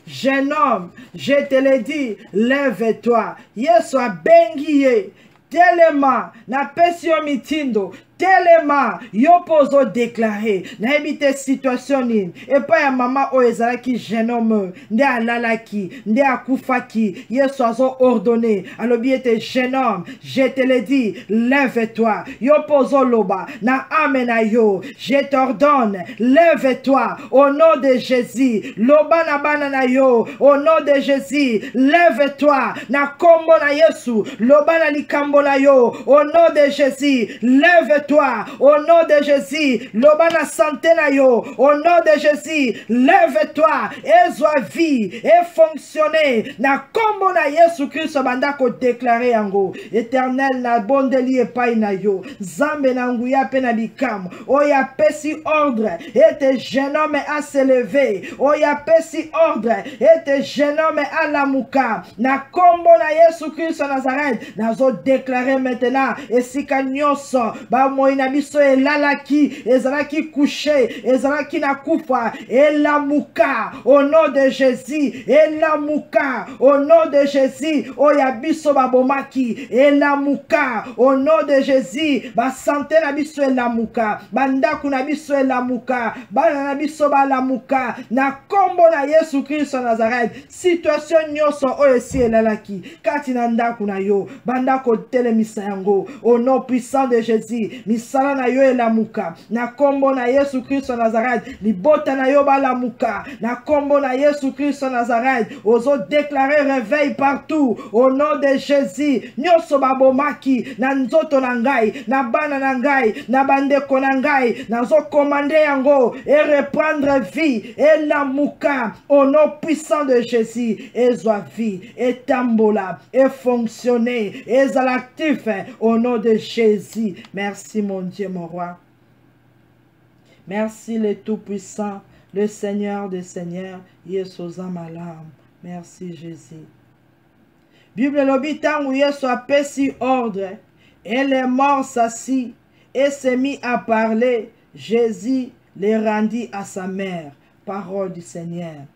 B: Jeune homme, je te le dis, lève-toi. Yesu abengi ye, telema na pesi yo mitindo. Tellement, yo pozo déclaré, na ebite situation nini, et pas ya mama o ezalaki jeune homme, nde alalaki, nde akufaki, yesu azo ordonné, alobi ete jeune homme, je te le dis, lève-toi, yo pozo loba, na amena yo, je t'ordonne, lève-toi, au nom de Jésus, loba na bana na yo, au nom de Jésus, lève-toi, na kombo na yesu, loba na likambo na yo, au nom de Jésus, lève-toi, au nom de Jésus, l'obana santé na yo, au nom de Jésus, lève-toi, et sois vie, et fonctionner, na kombo na Yesu Christ banda ko déclarer yango, éternel na bondeli e pai na yo, zambe na nguya pe na bikam, oya pesi ordre, et te jeune homme à se lever, oya pesi ordre, et te jeune homme à la muka, na kombo na Yesu Christ Nazareth, na zo déclarer maintenant, et si kanyoso, ba moina biso elalaki ezalaki couché ezalaki na kufa elamuka au nom de Jésus elamuka au nom de Jésus oya biso babomaki elamuka au nom de Jésus ba santé na biso elamuka bandaku na biso elamuka bana na biso balamuka na kombo na Yesu Christ Nazareth situation nyonso oyo esi elalaki kati na ndaku na yo bandako telemisa yango au nom puissant de Jésus misala na yo elamuka na kombo na Yesu Kristo Nazareth libota na yo balamuka na kombo na Yesu Kristo Nazareth ozo déclarer réveil partout au nom de Jésus nyonso babomaki na nzoto na ngai na bana na ngai na bandeko na ngai nazo commander yango et reprendre vie elamuka au nom puissant de Jésus et zwa vie et tambola et fonctionner et actif au nom de Jésus. Merci mon Dieu, mon roi. Merci le Tout-Puissant, le Seigneur des Seigneurs, Yesu Zamalam. Merci Jésus. Bible l'habitant où Yesu a pesi ordre, et les morts s'assit et s'est mis à parler. Jésus les rendit à sa mère. Parole du Seigneur.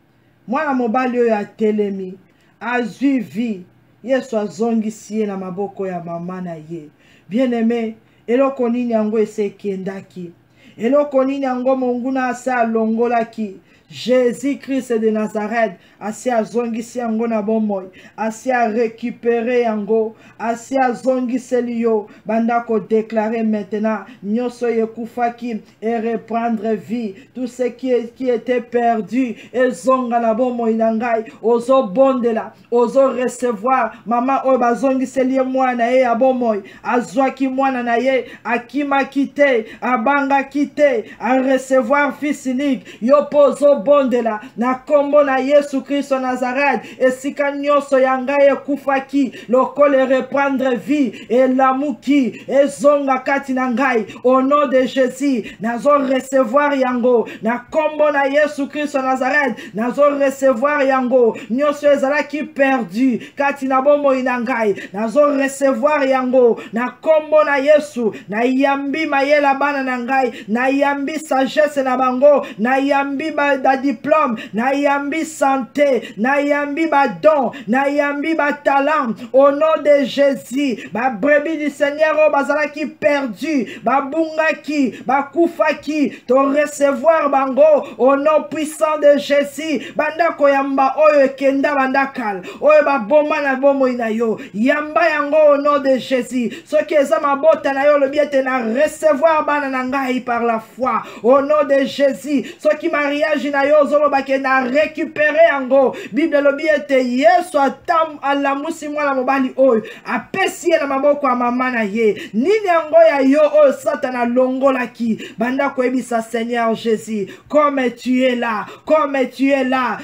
B: Moi, la mobile a telemi, a vie. Yesu a zongisie na maboko ya mama na ye. Bien-aimé, eloko nini yango ese kendaki. Eloko nini yango monguna asa longolaki. Jésus-Christ de Nazareth, asi azongisi yango na bomoi, asi a récupérer yango, asi azongiseli yo, bandako déclarer maintenant, nyoso yekufaki et reprendre vie, tout ce qui était perdu, et zonga na bomoi nangai, ozo bondela, ozo recevoir, maman oba zongiseli mwana e abomoi, azwaki mwana na ye, akima kite, abanga kite, a recevoir fils unique, yopozo bondela, na kombo na Yesu Christo Nazareth, esika nyonso yangaye kufaki, lokole reprendre vie, et lamuki, et zonga kati nangai, au nom de Jésus, nazo recevoir yango, na kombo na Yesu Christo Nazareth, nazo recevoir yango, nyonso ezalaki perdu, kati na bomo inangai, nazo recevoir yango, na kombo na Yesu, na yambi mayela bana nangai, na yambi sagesse na bango, na yambi ba da diplôme, na yambi santé, na yambi ba don, na yambi ba talent, au nom de Jésus, ba brebis du Seigneur, oh, bazala qui perdu, ba bungaki, ba kufaki, to recevoir bango, au nom puissant de Jésus, banda koyamba, oyo kenda bandakal, oyo ba boma na bomo inayo, yamba yango au nom de Jésus, ce qui est ma bota na yo, le bien te na recevoir bana nangai par la foi, au nom de Jésus, ce qui mariage na yo, zolo bake na récupérer yango, Bible le bien te yeso atam ala musi mwana mobali oyo, apesi na maboko a mama na ye, nini yango ya yo oyo satana longola ki, banda koebisa Seigneur Jésus, comme tu es là,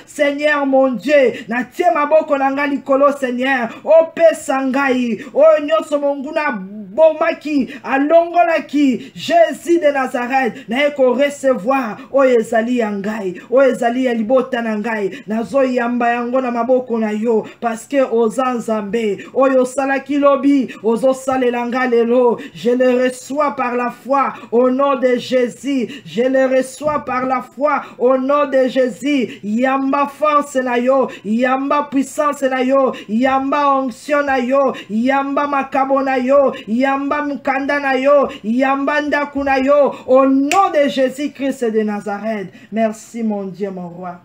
B: Seigneur mon Dieu, na tie maboko na nga likolo Seigneur, o pesa ngai, o nyonso monguna bomaki, alongolaki, Jésus de Nazareth, na eko recevoir, o ezali yangai, o ezali ya libota na ngai, nazo yamba yango na maboko na yo, parce que oza nzambe, o yo salaki lobi, ozo salela nga lelo, je le reçois par la foi, au nom de Jésus, je le reçois par la foi, au nom de Jésus, yamba force na yo, yamba puissance na yo, yamba onction na yo, yamba makabo na yo, yamba mukanda na yo, yamba ndaku na yo, au nom de Jésus-Christ de Nazareth. Merci mon Dieu, mon roi.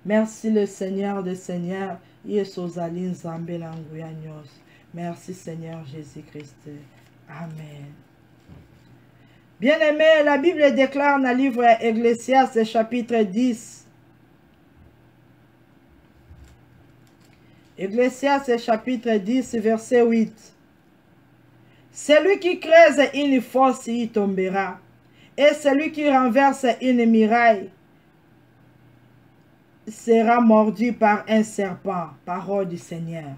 B: Merci le Seigneur des Seigneurs. Yesozali nzambe na nguya nyos. Merci Seigneur Jésus-Christ. Amen. Bien-aimé, la Bible déclare dans le livre Ecclésiaste chapitre 10. Ecclésiaste chapitre 10 verset 8. Celui qui creuse une fosse y tombera, et celui qui renverse une muraille sera mordu par un serpent. Parole du Seigneur.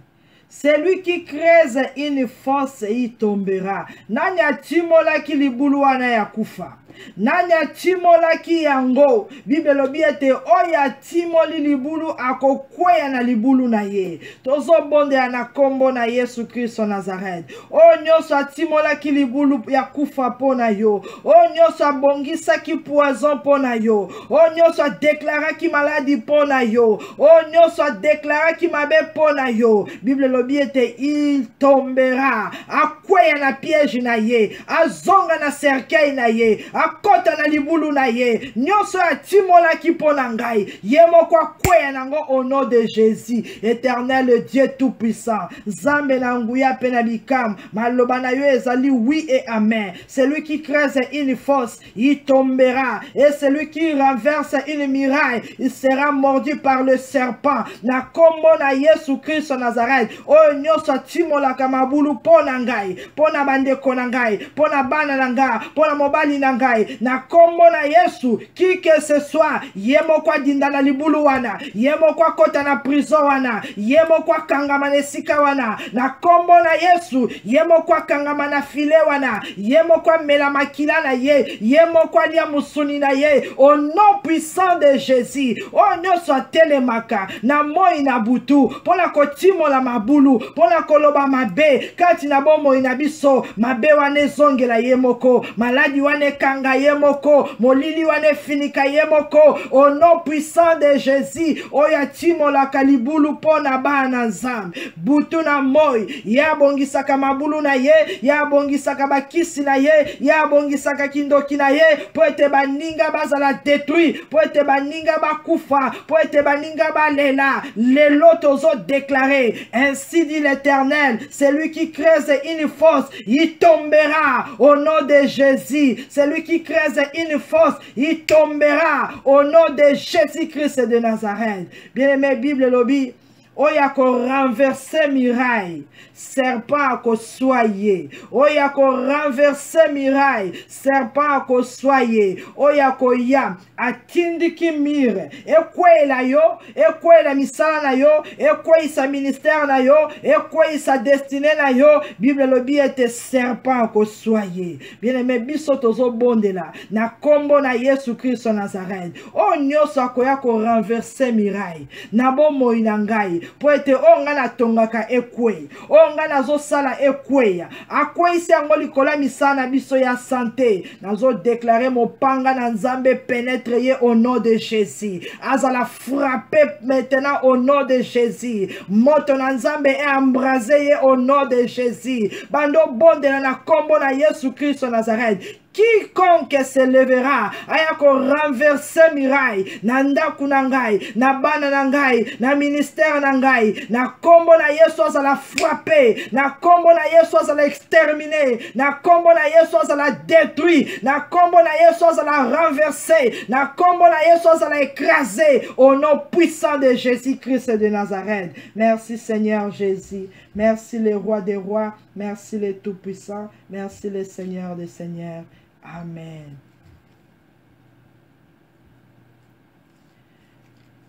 B: Celui qui creuse une fosse y tombera. Nanya timola ki libulu wana ya kufa. Nanya timola ki yango. Bible lobi ete oya timoli libulu ako kweya na libulu na ye. Tozo bonde na kombo na Yesu Kristo Nazareth. O nyoso timola ki libulu ya kufa pona yo. O nyoso bongisa ki poison pona yo. O nyoso deklara ki maladi pona yo. O nyoso deklara ki mabe pona yo. Bible lobi ete il tombera. Akweya na piège na ye. Azonga na cercueil na ye. Akota na libulu na ye. Nyoso ya timola ki pona ngai. Yemo kwa kweya nango au nom de Jésus. Éternel Dieu tout-puissant. Zambe na nguya pena bikam. Maloba na yo ezali oui et amen. Celui qui creuse une fosse, il tombera. Et celui qui renverse une muraille, il sera mordu par le serpent. Na kombo na Yesu Christ Nazareth. O nyoso timola kamabulu pona ngai. Pona bandeko na ngai. Pona bana na nga. Pona mobali na ngai. Na kombo na Yesu. Qui que ce soit. Yemo kwa dinda na libulu wana. Yemo kwa kota na prison wana. Yemo kwa kangama na sika wana. Na kombo na Yesu. Yemo kwa kangama na file wana. Yemo kwa mela makila na ye. Yemo kwa lia musuni na ye. Au nom puissant de Jésus. O nyoso telemaka. Na moi na butu. Pona kotimo la mabulu. Pona koloba mabe. Kati na bomo inabiso. Mabe wane zonge la yemoko. Maladi wane kanga. kanga yemoko molili wane finika yemoko au nom puissant de Jésus oya timola kalibulu pona bana nzambe butu na moi ya bongisaka mabulu na ye ya bongisaka bakisi na ye ya bongisaka kindoki na ye po ete baninga bazala détruit po ete baninga bakufa po ete baninga balela lelo tozo déclarer ainsi dit l'Éternel celui qui creuse une fosse il tombera au nom de Jésus celui qui creuse une fosse il tombera au nom de Jésus-Christ de Nazareth. Bien-aimé Bible lobby oya ko renverser miraille serpent ko soyer oya ko renverser miraille serpent ko soyer oya ko ya atindi ki mire ekwela yo ekwela misala na yo ekwela sa ministère na yo ekwela sa destinée na yo Bible lobby était serpent ko soyer bien-aimé biso tozo bondela na kombo na Yesu Christ Nazareth o nyoso akoya ko renverser miraille na bomo inangai po ete onga na tongaka ekwe onga nazo sala ekweya akwei yango likola misana biso ya santé nazo déclarer mopanga na nzambe pénètre ye au nom de Jésus azala frapper maintenant au nom de Jésus moto na nzambe e embrasé ye au nom de Jésus bando bonde na kombo na Yesu Christ Nazareth. Quiconque se levera ayako renverser miraille na ndaku na ngai na bana na ngai na ministère na ngai na kombo na Yesu azala frapper na kombo na Yesu azala exterminer na kombo na Yesu azala détruire na kombo na Yesu azala renverser na kombo na Yesu azala écraser au nom puissant de Jésus-Christ de Nazareth. Merci Seigneur Jésus, merci le roi des rois, merci le tout-puissant, merci le Seigneur des seigneurs. Amen.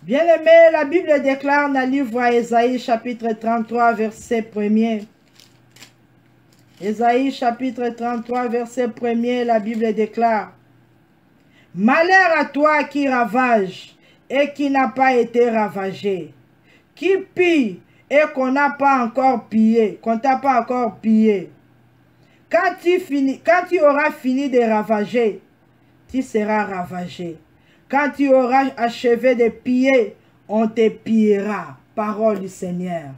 B: Bien-aimé, la Bible déclare dans le livre à Ésaïe chapitre 33 verset 1er. Ésaïe chapitre 33 verset 1er, la Bible déclare: malheur à toi qui ravage et qui n'a pas été ravagé, qui pille et qu'on n'a pas encore pillé, qu'on t'a pas encore pillé. Quand tu auras fini de ravager, tu seras ravagé. Quand tu auras achevé de piller, on te pillera. Parole du Seigneur.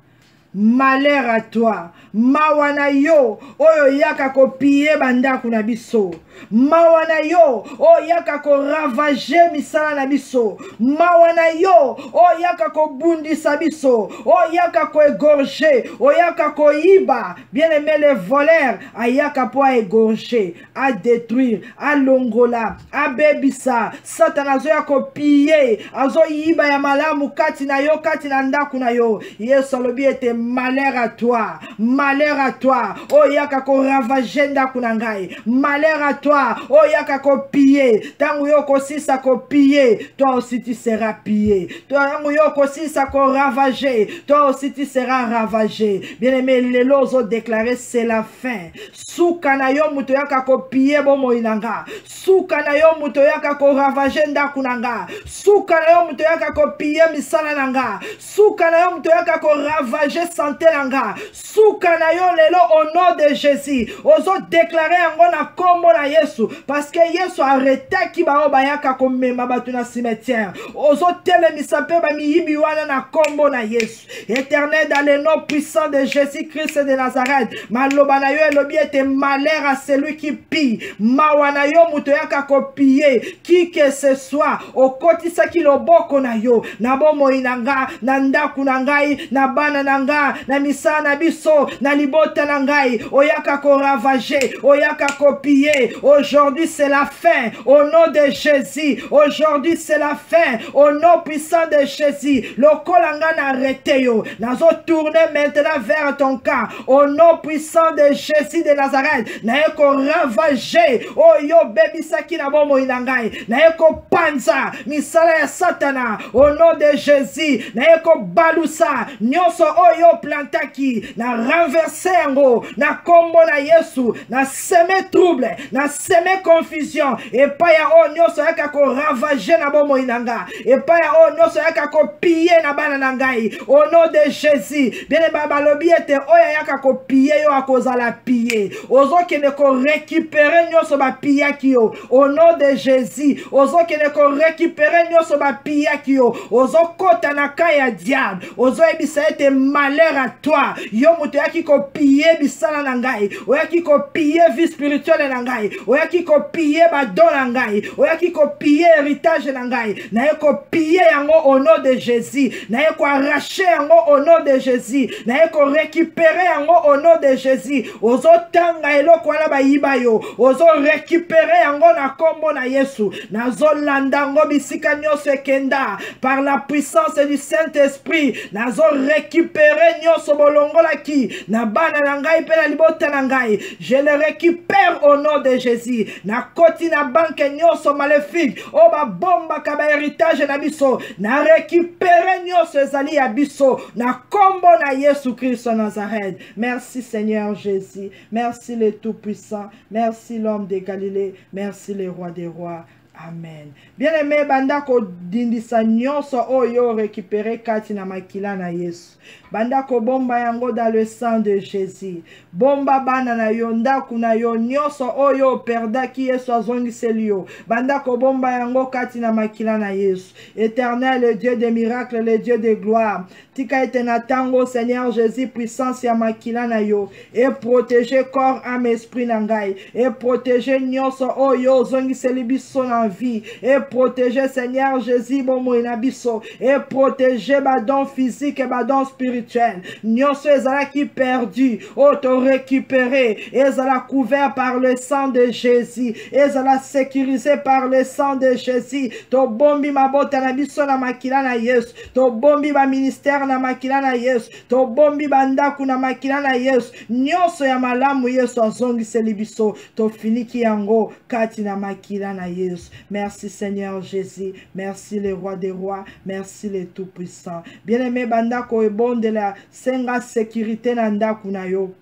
B: Malheur à toi. Mawana yo oyo yaka ko piller bandaku na biso. Mawana yo o yaka ko ravager misala na biso. Mawana yo o yaka ko bundisa biso. O yaka ko égorger, o yaka ko iba. Bien-aimé les voleurs, ayaka po égorger, à détruire, à longola, à bebisa. Satan azo yako piller, azo iba ya malamu kati na yo, kati na ndaku na yo. Yesu alobi ete malheur à toi, malheur à toi, oh yaka ko ravager ndaku na ngai, malheur à toi, oh yaka ko piller, tangu yo ko sisa ko piller, toi aussi tu seras pillé, tangu yo ko sisa ko ravager, toi aussi tu seras ravagé. Bien-aimé, les lots ont déclaré c'est la fin. Souka na yo muto yaka ko piller bomo inanga, souka na yo muto yaka ko ravager ndaku na nga, souka na yo muto yaka ko piller misala na nga, souka na yo muto yaka ko ravager santé nanga, souka na yo lelo au nom de Jésus. Ozo déclarer yango na kombo na Yesu parce que Yesu arrêté ki ba obayaka ko mema batu na cimetière. Ozo telemisa pe ba miyibi wana na kombo na Yesu. Éternel, dans le nom puissant de Jésus-Christ de Nazareth, maloba na yo elobi ete malheur à celui qui pille. Mawana yo muto yaka ko piller qui que ce soit o kotisa ki loboko na yo na bomo inanga na ndaku na ngai na bana na nga na misana na biso na libota na ngai oyaka ko ravager oyaka ko piller. Aujourd'hui c'est la fin au nom de Jésus. Aujourd'hui c'est la fin au nom puissant de Jésus. Lokolanga na arrêté yo nazo tourner maintenant vers ton camp au nom puissant de Jésus de Nazareth. Na eko ravager oyo baby saki na bomo inangai na eko panza misala ya satana au nom de Jésus. Na eko balusa nyonso oyo plantaki na renverser yango na kombo na Yesu na semer trouble na semer confusion et pas ya o nyoso yaka ko ravager na bomo inanga et pas ya o nyoso yaka ko piller na bana nangai au nom de Jésus bien baba lobi ete oya yaka ko piller yo akozala piller ozo kene ko récupérer nyoso ba piller ki yo au nom de Jésus ozo kene ko récupérer nyoso ba piller ki yo ozo kota na kaya diable ozo ebisa ete malheur à toi yo muto yaki ko piller bisala na ngai oyaki ko piller vie spirituelle na ngai oyaki ko piller ba don na ngai oyaki ko piller héritage na ngai na ye ko piller yango au nom de Jésus na ye ko arracher yango au nom de Jésus na ye ko récupérer yango au nom de Jésus ozo tanga eloko wana ba yiba yo ozo récupérer yango na kombo na Yesu nazo landa ngo bisika nyonso ekenda par la puissance du Saint-Esprit nazo récupérer nyonso bolongola ki na bana na ngai pe na libota na ngai je le récupère au nom de Jésus na koti na banque nyonso maléfique o ba bomba ka ba héritage na biso na récupérer nyonso ezali ya biso na kombo na Yesu Christ de Nazareth. Merci Seigneur Jésus, merci le Tout-Puissant, merci l'homme de Galilée, merci le roi des rois. Amen. Bien-aimé, banda ko dindisa nyonso oyo récupérer kati na makila na Yesu. Banda ko bomba yango dans le sang de Jésus. Bomba bana na yo ndaku na yo nyonso oyo perda ki Yesu azongiseli yo. Banda ko bomba yango kati na makila na Yesu. Éternel, le Dieu des miracles, le Dieu de gloire. Tika ete na tango Seigneur Jésus puissance ya makila na yo et protéger corps, âme, esprit na ngai et protéger nyonso oyo zongiseli biso na vie et protéger Seigneur Jésus bomo ina biso et protéger badon physique et badon spirituel nyonso ezala ki perdu auto récupéré ezala couvert par le sang de Jésus ezala sécurisé par le sang de Jésus to bombi mabota na biso na makila na Yesu to bombi ba ministère na makila na Yesu to bombi bandaku na makila na Yesu nyonso ya malamu Yesu azongiseli biso to finiki yango kati na makila na Yesu. Merci Seigneur Jésus, merci le roi des rois, merci le tout-puissant. Bien-aimé bandako ebonde la senga sécurité na ndaku na yo.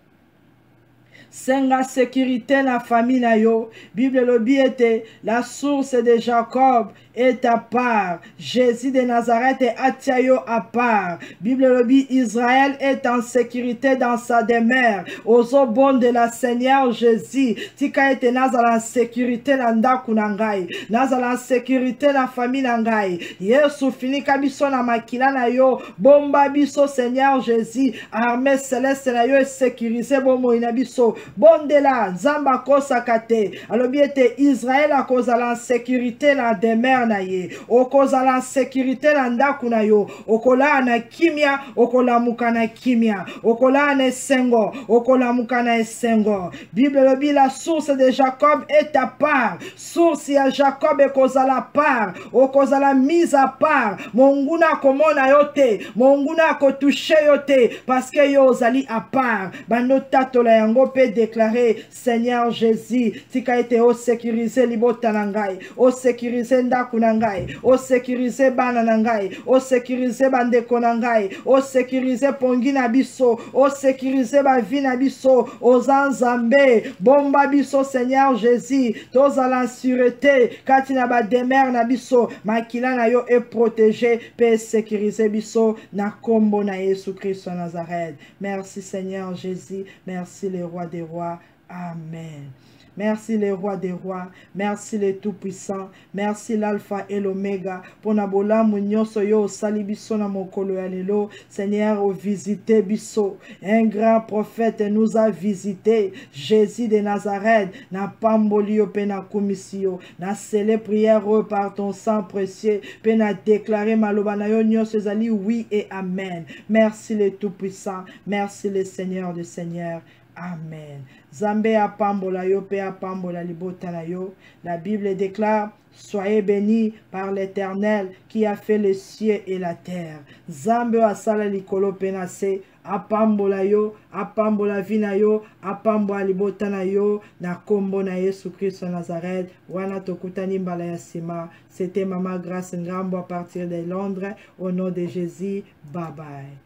B: Senga sécurité na famille na yo. Bible lobi ete la source de Jacob est à part. Jésus de Nazareth est Atiayo à part. Bible lobi Israël est en sécurité dans sa demeure. Ozo bon de la Seigneur Jésus. Tika ete nazala sécurité na ndaku na ngai. Nazala sécurité na famille na ngai. Yesu finika biso na makila na yo. Bomba biso Seigneur Jésus. Armée céleste na yo est sécurisé bomo ina biso. Bondela zamba kosakate alobi ete Israël a kozala en sécurité na demeure na ye okozala en sécurité na ndaku na yo okola na kimia okolamuka na kimia okola na esengo okolamuka na esengo. Bible lobi la source de Jacob est à part. Source ya Jacob ekozala part okozala mise à part. Monguna komona yote monguna kotouche yote parce que yo ozali à part. Bano tatola yango pe déclarer Seigneur Jésus tika ete o sécuriser libota na ngai o sécuriser ndaku na ngai o sécuriser bana na ngai o sécuriser bandeko na ngai o sécuriser pongi na biso o sécuriser ba vie na biso ozanzambe bomba biso Seigneur Jésus tozala en sûreté kati na ba demeure na biso makila na yo est protégé pe sécuriser biso na kombo na Yesu Christ de Nazareth. Merci Seigneur Jésus, merci le roi des rois. Amen. Merci le roi des rois, merci le tout-puissant, merci l'alpha et l'oméga. Pour nabola munyoso yo sali biso na mokolo ya lelo. Seigneur, au visité biso. Un grand prophète nous a visité. Jésus de Nazareth, na pamboli pe na komisio, na scellé prière par ton sang précieux, pe na déclaré maloba na yo nyonso zali oui et amen. Merci le tout-puissant, merci le Seigneur des seigneurs. Amen. Zambé apambola yo pe apambola libota na yo. La Bible déclare: soyez bénis par l'Éternel qui a fait les cieux et la terre. Zambé asala likolo penase apambola yo, apambola vina yo, apambola libota na yo na kombo na Yesu Christ de Nazareth. Wana tokutani mbala ya sima. C'était Maman Grace Ngambo à partir de Londres. Au nom de Jésus, bye bye.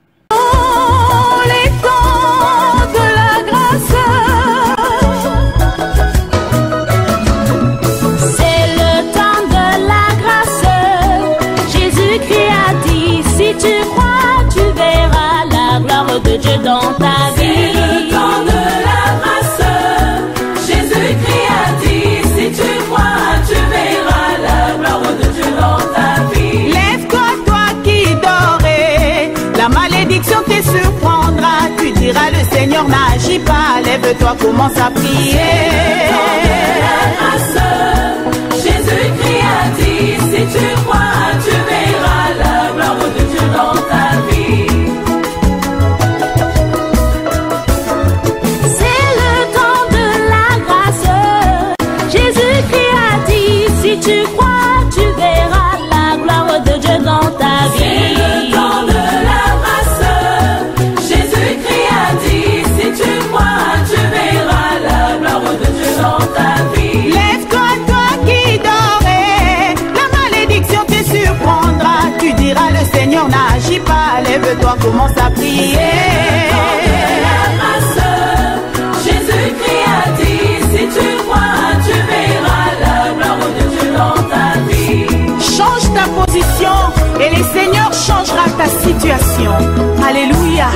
A: temps de la grâce. C'est le temps de la grâce. Jésus-Christ a dit, si tu crois, tu verras la gloire de Dieu dans ta vie. C'est le temps de la grâce. Jésus-Christ a dit, si tu crois, tu verras la gloire de Dieu dans ta vie. Lève-toi, toi qui dors, la malédiction te surprendra. Tu diras, le Seigneur n'agit pas. Lève-toi, commence à prier. Jésus-Christ a dit, si tu crois, tu verras la gloire de Dieu dans ta vie. C'est le temps de la grâce. Jésus-Christ a dit, si tu crois, tu verras la gloire de Dieu dans ta vie. C'est le temps de la grâce. Jésus-Christ a dit, si tu crois, tu verras la gloire de Dieu dans ta vie. Lève-toi, toi qui dors, la malédiction te surprendra. Tu diras, le Seigneur n'agit pas. Lève-toi, commence à prier. Jésus-Christ a dit, si tu crois, tu verras la gloire de Dieu dans ta vie. Change ta position et le Seigneur changera ta situation. Alléluia.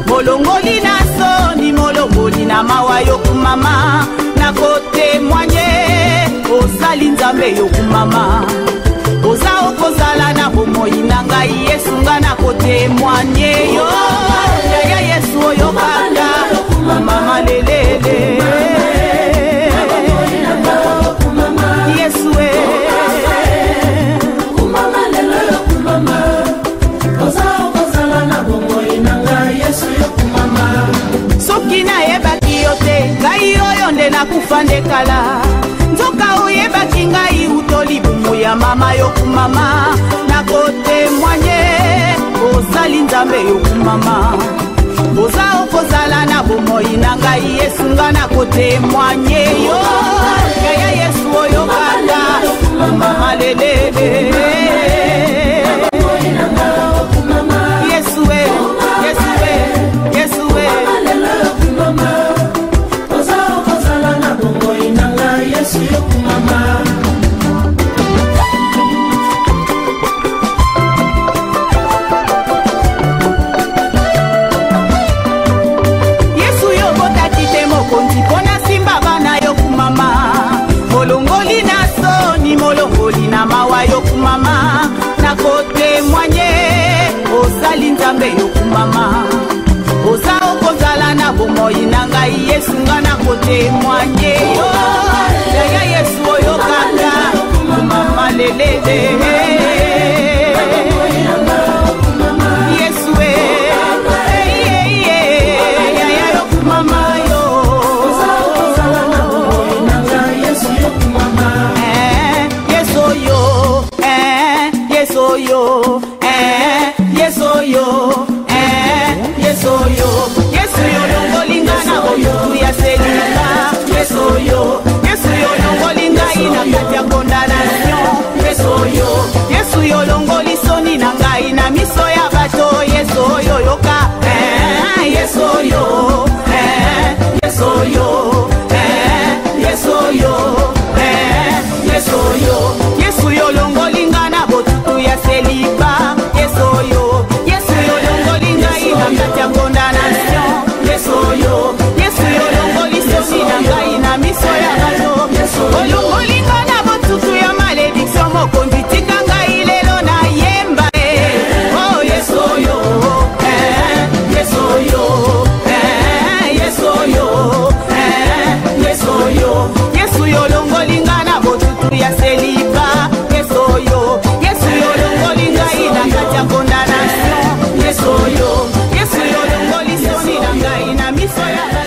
A: Molongoli na soni, molongoli na mawa yokumama. Na kote mwanye, osali nzambe yokumama. Oza okozala na bomoi na ngai Yesu nga na kote mwanye yo. Yaya Yesu oyo kaka, mama lelele. Yesu kumama lelo yokumama. Soki nayebaki yo te, ngai oyo nde nakufande kala. Nzoka oyebaki ngai utoli bumu ya mama yokumama. Nakotemwanye, osali nzambe yokumama. Oza okozala na bomoi na ngai Yesu nga nakotemwanye yo. Yaya Yesu oyo kaka, mama lelele. Yesu yo botaki te mokonzi pona simba bana yokumama. Molongoli na soni, molongoli na mawa yokumama. Nakotemwanye, osali nzambe yokumama. Oza okozala na bomoi na ngai Yesu nga nakotemwanye yo. Yaya Yesu oyo kaka, mama lelele. Yesu yaya yokumama yo. Yesu yokumama. Yesu yo, Yesu yo, Yesu yo. Yesu yo, Yesu yo longolinga na omutu ya selika. Yesu yo longolinga ina kati ya condamnation. Yesu yo longoli soni na ngai na miso ya bato. Yesu yo yoka, Yesu yo, Yesu yo, Yesu yo, Yesu yo, Yesu yo longolinga na botutu ya selika. Yesu yo longolinga ina kati ya condamnation. Yesu yo longoli soni na ngai na miso ya bato. biso ya